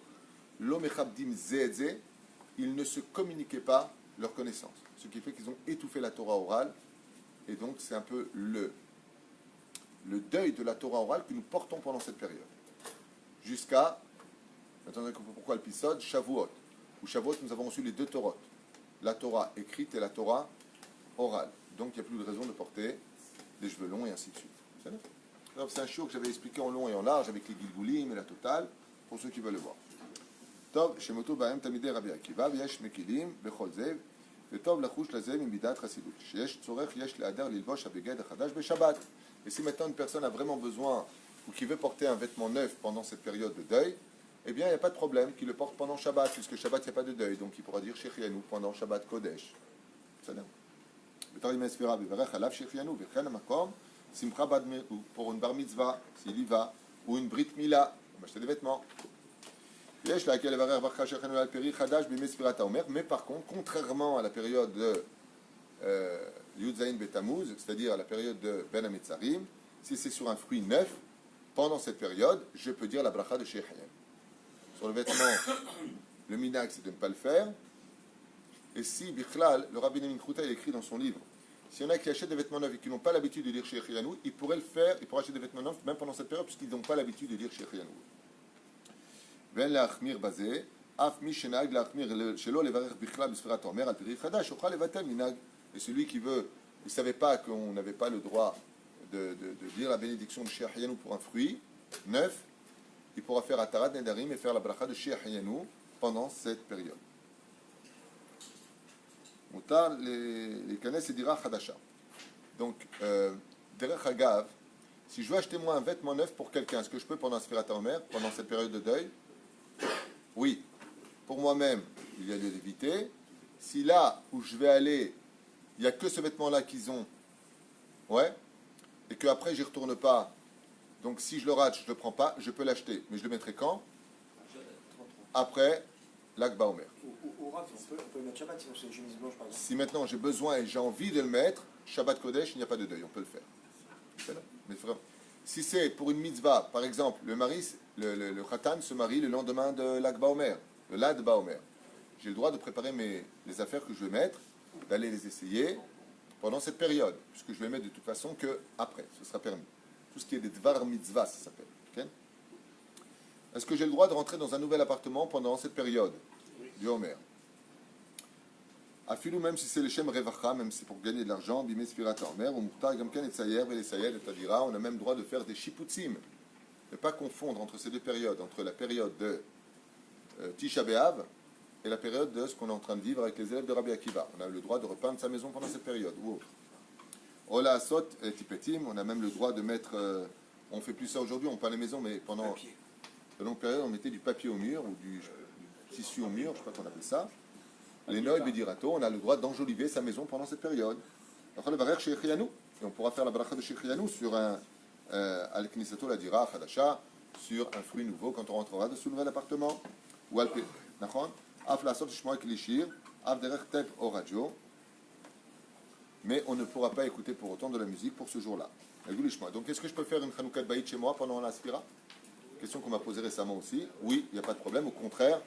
l'homme echabdim ze'edze, ils ne se communiquaient pas leurs connaissances. Ce qui fait qu'ils ont étouffé la Torah orale. Et donc, c'est un peu le deuil de la Torah orale que nous portons pendant cette période. Jusqu'à, attendez, pourquoi l'épisode Shavuot. Où Shavuot, nous avons reçu les deux Torahs. La Torah écrite et la Torah orale. Donc, il n'y a plus de raison de porter des cheveux longs et ainsi de suite. C'est un shiur que j'avais expliqué en long et en large avec les Gilgulim et la totale, pour ceux qui veulent le voir. Tov, Shemoto Bahem Tamidei Rabbi Akiva, Yesh Mekilim, Bechol Zev, Tov Lachush Lazem Imidat Chasidut. Yesh Tzorech Yesh Leader Lilvosh Abeged Chadash Beshabbat. Et si maintenant une personne a vraiment besoin ou qui veut porter un vêtement neuf pendant cette période de deuil, eh bien il n'y a pas de problème qu'il le porte pendant Shabbat, puisque Shabbat il n'y a pas de deuil, donc il pourra dire Shechianu pendant Shabbat Kodesh. C'est bien. Pour une bar mitzvah, s'il y va, ou une brit mila, on va acheter des vêtements. Mais par contre, contrairement à la période de Yud Zayin Betamuz, c'est-à-dire à la période de Ben Ametzarim, si c'est sur un fruit neuf, pendant cette période, je peux dire la bracha de Shechianu. Sur le vêtement, le minag, c'est de ne pas le faire. Et si, Bichlal, le Rabbi Nemin Kruta, il écrit dans son livre, s'il y en a qui achètent des vêtements neufs et qui n'ont pas l'habitude de lire Shechianu, ils pourraient le faire, ils pourraient acheter des vêtements neufs même pendant cette période, puisqu'ils n'ont pas l'habitude de lire Shechianu. Ben l'achmir basé, af mi shenag l'achmir shelo levarech bichlal b'sferat omer al piri chadash, ochal levatel minag. Et celui qui veut, il ne savait pas qu'on n'avait pas le droit de dire la bénédiction de Shechianu pour un fruit neuf, il pourra faire Atarat Nedarim et faire la bracha de Shechianu pendant cette période. Moutar les kanes et dira Hadasha. Donc, derech Hagav, si je veux acheter moi un vêtement neuf pour quelqu'un, est-ce que je peux pendant Sfirat Omer, pendant cette période de deuil? Oui. Pour moi-même, il y a lieu d'éviter. Si là où je vais aller, il n'y a que ce vêtement-là qu'ils ont, ouais, et qu'après j'y retourne pas, donc si je le rate, je ne le prends pas, je peux l'acheter. Mais je le mettrai quand? Après l'Akba Omer. Au Rav, on peut le mettre Shabbat si c'est une chemise blanche par exemple. Si maintenant j'ai besoin et j'ai envie de le mettre, Shabbat Kodesh, il n'y a pas de deuil, on peut le faire. Mais si c'est pour une mitzvah, par exemple, le mari, le khatan se marie le lendemain de l'Akba Omer, le Lad Ba Omer. J'ai le droit de préparer les affaires que je vais mettre, d'aller les essayer pendant cette période, puisque je vais mettre de toute façon que après, ce sera permis. Tout ce qui est des dvar mitzvah, ça s'appelle. Okay? Est-ce que j'ai le droit de rentrer dans un nouvel appartement pendant cette période du Homer? Afilou, même si c'est le Shem Revacha, même si c'est pour gagner de l'argent, Bimé Sfirat Homer, ou Moutar Gamken et Tsayer, et les Sayed et Tadira, on a même le droit de faire des shiputzim. Ne pas confondre entre ces deux périodes, entre la période de Tisha B'Av et la période de ce qu'on est en train de vivre avec les élèves de Rabbi Akiva. On a le droit de repeindre sa maison pendant cette période, ou autre. Ola Asot et Tipetim, on a même le droit de mettre. On fait plus ça aujourd'hui, on peint les maisons, mais pendant de longues périodes, on mettait du papier au mur ou du tissu au mur, je ne sais pas qu'on appelle ça. Les Noël Bédirato, on a le droit d'enjoliver sa maison pendant cette période. Et on pourra faire la bracha de Shechianu sur al knisato la dira chadasha, sur un fruit nouveau quand on rentrera de ce nouvel appartement, ou al nachon, af la sorte shmoa klishir, af derech tep au radio, mais on ne pourra pas écouter pour autant de la musique pour ce jour-là. Donc, est-ce que je peux faire une Hanoukat Baït chez moi pendant la Sphira? Question qu'on m'a posée récemment aussi. Oui, il n'y a pas de problème. Au contraire,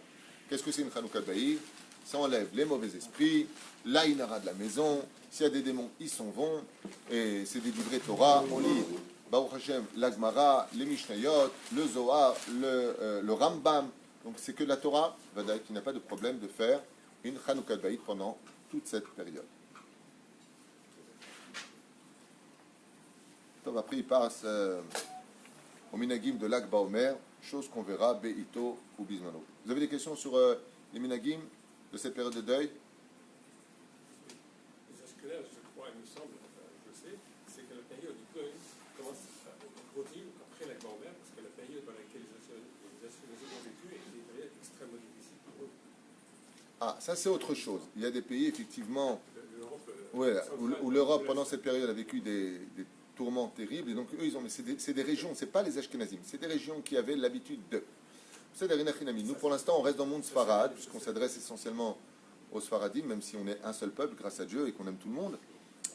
qu'est-ce que c'est une Hanoukat Baït? Ça enlève les mauvais esprits, l'aïnara de la maison. S'il y a des démons, ils s'en vont. Et c'est des livrets Torah. On lit Baruch Hashem, l'Agmara, les Mishnayot, le Zohar, le Rambam. Donc, c'est que la Torah. Vadaï, qu'il n'y a pas de problème de faire une Hanoukat Baït pendant toute cette période. Après, il passe au Minagim de Lag Baomer, chose qu'on verra, Beito ou Bismano. Vous avez des questions sur les Minagim de cette période de deuil? Les Ashkenazes, je crois, il me semble, je sais, c'est que la période du deuil commence continue après Lag Baomer, parce que la période dans laquelle les Ashkenazes ont vécu est une période extrêmement difficile pour eux. Ah, ça c'est autre chose. Il y a des pays, effectivement, L'Europe, où l'Europe, pendant cette période, a vécu des tourments terribles. Et donc, eux, ils ont, mais c'est des régions, c'est pas les Ashkenazim, c'est des régions qui avaient l'habitude de. C'est des Nous, pour l'instant, on reste dans le monde Sfarad, puisqu'on s'adresse essentiellement aux Sfaradim, même si on est un seul peuple, grâce à Dieu, et qu'on aime tout le monde.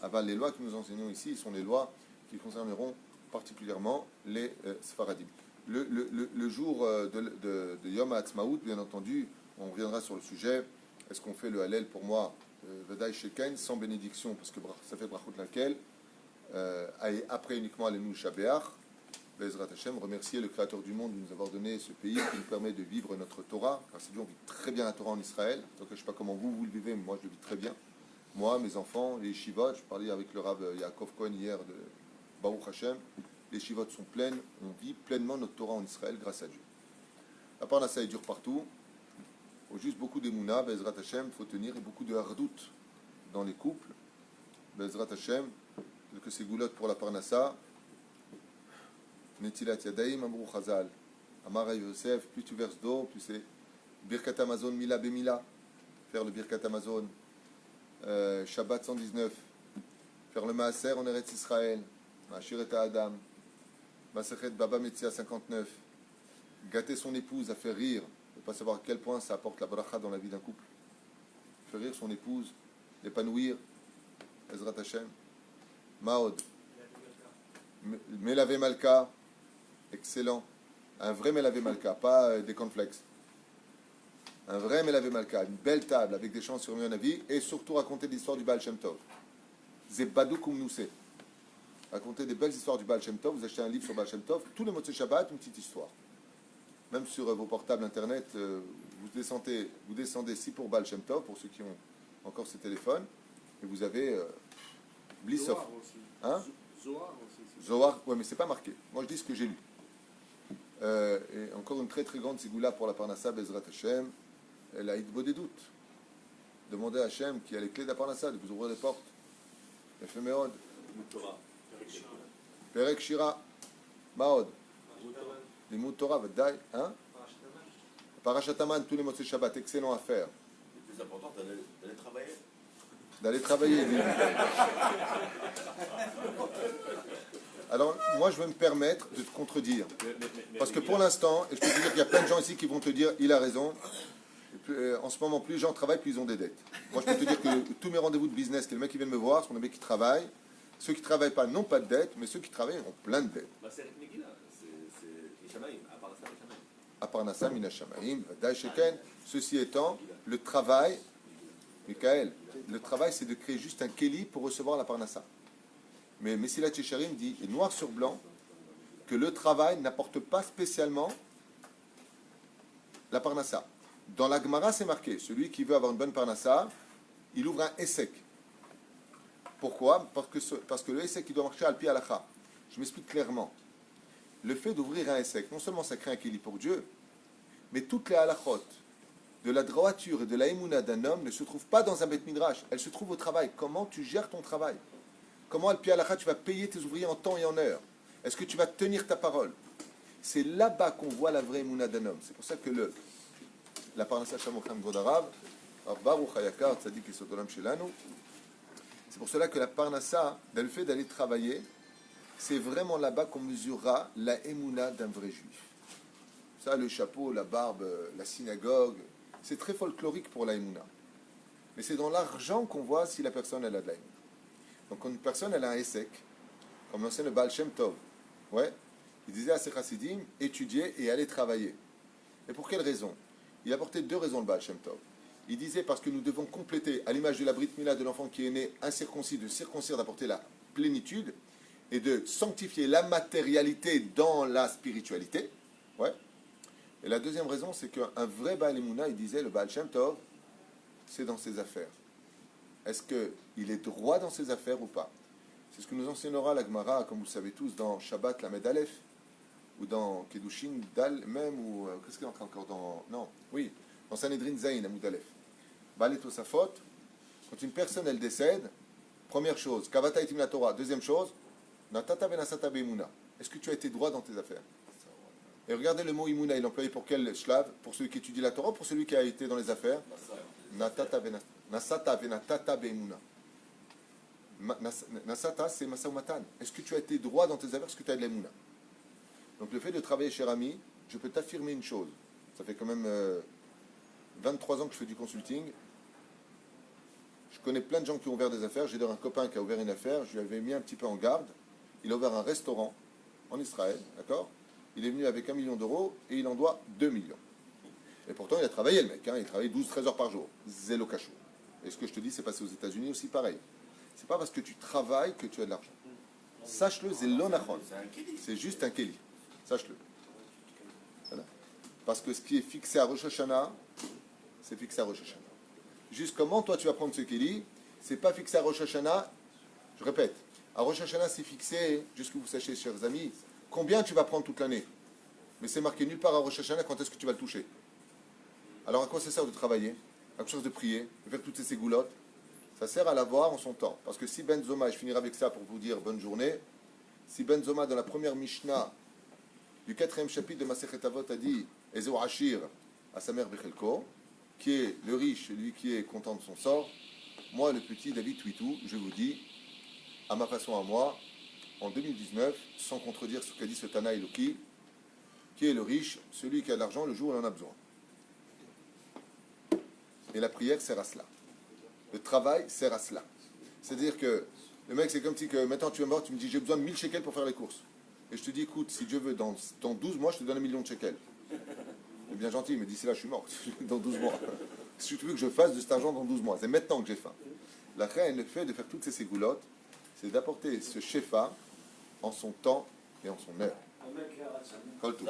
Aval, les lois que nous enseignons ici sont les lois qui concerneront particulièrement les Sfaradim. Le jour de Yom HaAtzmaut, bien entendu, on reviendra sur le sujet. Est-ce qu'on fait le Hallel pour moi, Vadaï Sheken, sans bénédiction, parce que ça fait brachot laquelle, après uniquement Alenu Shabeach, Bezrat Hashem, remercier le Créateur du monde de nous avoir donné ce pays qui nous permet de vivre notre Torah. Grâce à Dieu, on vit très bien la Torah en Israël. Donc, je ne sais pas comment vous le vivez, mais moi, je le vis très bien. Moi, mes enfants, les yeshivot, je parlais avec le Rav Yaakov Cohen hier de Baruch Hashem, les yeshivot sont pleines, on vit pleinement notre Torah en Israël grâce à Dieu. La parnassa est dure partout. Il faut juste beaucoup d'émouna, Bezrat Hashem, il faut tenir, et beaucoup de hardout dans les couples. Bezrat Hashem, que c'est goulotte pour la parnassa. Netilat Yadaim, Amrou Chazal. Amara Yosef, plus tu verses d'eau, plus c'est Birkat Amazon, Mila Bemila. Faire le Birkat Amazon. Shabbat 119. Faire le Maaser en Eretz Israël. Mashiret Adam. Masechet Baba Metzia 59. Gâter son épouse, à faire rire. Ne pas savoir à quel point ça apporte la bracha dans la vie d'un couple. Faire rire son épouse, l'épanouir. Ezrat Hashem. Maod. Melavé Malka. Excellent. Un vrai Melavé Malka, pas des cornflakes. Un vrai Melavé Malka, une belle table avec des chants sur un avis et surtout raconter l'histoire du Baal Shem Tov. Zebadou Koumnoussé. Raconter des belles histoires du Baal Shem Tov. Vous achetez un livre sur Baal Shem Tov, tous les mots de Shabbat, une petite histoire. Même sur vos portables internet, vous descendez si pour Baal Shem Tov, pour ceux qui ont encore ces téléphones, et vous avez Blissof. Hein? Zohar aussi. Zohar, ouais, mais c'est pas marqué. Moi, je dis ce que j'ai lu. Et encore une très très grande sigoula pour la Parnassa, Bezrat Hashem, la Hitbo des doutes. Demandez à Hashem qui a les clés de la Parnassa de vous ouvrir les portes. Ephéméod. Perek Shira. Maod. Limud Torah, Vadaï. Hein? Parashataman, tous les mots de Shabbat, excellent à faire. Le plus important, c'est d'aller travailler. D'aller travailler. Alors, moi, je vais me permettre de te contredire. Parce que pour l'instant, et je peux te dire qu'il y a plein de gens ici qui vont te dire il a raison. Et puis, en ce moment, plus les gens travaillent, plus ils ont des dettes. Moi, je peux te dire que tous mes rendez-vous de business, que les mecs qui viennent me voir, sont des mecs qui travaillent. Ceux qui ne travaillent pas n'ont pas de dettes, mais ceux qui travaillent ont plein de dettes. Bah, c'est Megillah, c'est Ishamaïm, à part ça, Ishamaïm. Aparnassa minashamaim, Vadaï Sheken. Ceci étant, le travail, Michael, le travail, c'est de créer juste un kéli pour recevoir la parnassa. Mais Messilat Yesharim dit, et noir sur blanc, que le travail n'apporte pas spécialement la parnassa. Dans la Gemara, c'est marqué, celui qui veut avoir une bonne parnassa, il ouvre un essek. Pourquoi? Parce que le essek, il doit marcher al pi alacha. Je m'explique clairement. Le fait d'ouvrir un essek, non seulement ça crée un kéli pour Dieu, mais toutes les halachot de la droiture et de la émouna d'un homme ne se trouvent pas dans un bet midrash. Elles se trouvent au travail. Comment tu gères ton travail? Comment al pi alacha tu vas payer tes ouvriers en temps et en heure? Est-ce que tu vas tenir ta parole? C'est là-bas qu'on voit la vraie émouna d'un homme. C'est pour ça que la parnassa Shamocham Godarav, Baruch Hayakar Tzadik Esodolam Shelanu, c'est pour cela que la parnassa, le fait d'aller travailler, c'est vraiment là-bas qu'on mesurera la émouna d'un vrai juif. Ça, le chapeau, la barbe, la synagogue, c'est très folklorique pour la émouna. Mais c'est dans l'argent qu'on voit si la personne elle a de la émouna. Donc quand une personne elle a un essek, comme l'enseigne le Baal Shem Tov, ouais, il disait à ses chassidim, étudier et aller travailler. Et pour quelle raison? Il apportait deux raisons le Baal Shem Tov. Il disait parce que nous devons compléter, à l'image de la Brit Mila de l'enfant qui est né incirconcis, de circoncire, d'apporter la plénitude et de sanctifier la matérialité dans la spiritualité. Ouais. Et la deuxième raison, c'est qu'un vrai Baal Emouna, il disait, le Baal Shem Tov, c'est dans ses affaires. Est-ce qu'il est droit dans ses affaires ou pas? C'est ce que nous enseignera la Gemara, comme vous le savez tous, dans Shabbat Lamed Aleph, ou dans Kedushin Dal même, ou qu'est-ce qu'il y a encore dans... Non, oui, dans Sanhedrin Zayin, Amoud Aleph. Baal Tosafot, quand une personne, elle décède, première chose, Kavata Itim la Torah. Deuxième chose, Natata Benasata Beimuna. Est-ce que tu as été droit dans tes affaires? Et regardez le mot Imuna, il est employé pour quel shlav? Pour celui qui étudie la Torah ou pour celui qui a été dans les affaires? Nasata Benatata Beimuna. Nasata, c'est Masa Matan. Est-ce que tu as été droit dans tes affaires? Est-ce que tu as de l'Emouna? Donc le fait de travailler chez Rami, je peux t'affirmer une chose. Ça fait quand même 23 ans que je fais du consulting. Je connais plein de gens qui ont ouvert des affaires. J'ai d'ailleurs un copain qui a ouvert une affaire. Je lui avais mis un petit peu en garde. Il a ouvert un restaurant en Israël, d'accord? Il est venu avec 1 million d'euros et il en doit 2 millions. Et pourtant, il a travaillé, le mec. Hein, il travaille 12-13 heures par jour. Zélo cachot. Et ce que je te dis, c'est passé aux États-Unis aussi pareil. C'est pas parce que tu travailles que tu as de l'argent. Sache-le, c'est l'onachon. C'est juste un kéli. Sache-le. Voilà. Parce que ce qui est fixé à Rosh Hashanah, c'est fixé à Rosh Hashanah. Juste comment toi tu vas prendre ce kéli, c'est pas fixé à Rosh Hashanah. Je répète, à Rosh Hashanah c'est fixé, juste que vous sachiez, chers amis, combien tu vas prendre toute l'année. Mais c'est marqué nulle part à Rosh Hashanah quand est-ce que tu vas le toucher. Alors à quoi ça sert de travailler? À quoi ça sert de prier, de faire toutes ces ségoulottes? Ça sert à l'avoir en son temps. Parce que si Ben Zoma, je finirai avec ça pour vous dire bonne journée, si Ben Zoma dans la première Mishnah du 4e chapitre de Masechet Avot a dit Ezeu Ashir à sa mère Bechelko, qui est le riche, celui qui est content de son sort, moi le petit David Twitou, je vous dis, à ma façon à moi, en 2019, sans contredire ce qu'a dit ce Tana Eloki, qui est le riche, celui qui a de l'argent le jour où il en a besoin. Et la prière sert à cela. Le travail sert à cela. C'est-à-dire que le mec, c'est comme si que maintenant tu es mort, tu me dis j'ai besoin de 1000 shekels pour faire les courses. Et je te dis écoute, si Dieu veut, dans 12 mois, je te donne 1 million de shekels. C'est bien gentil, mais d'ici là, je suis mort. Dans 12 mois. Si tu veux que je fasse de cet argent dans 12 mois, c'est maintenant que j'ai faim. La reine, le fait de faire toutes ces ségoulottes, c'est d'apporter ce shefa en son temps et en son heure. Kol tout.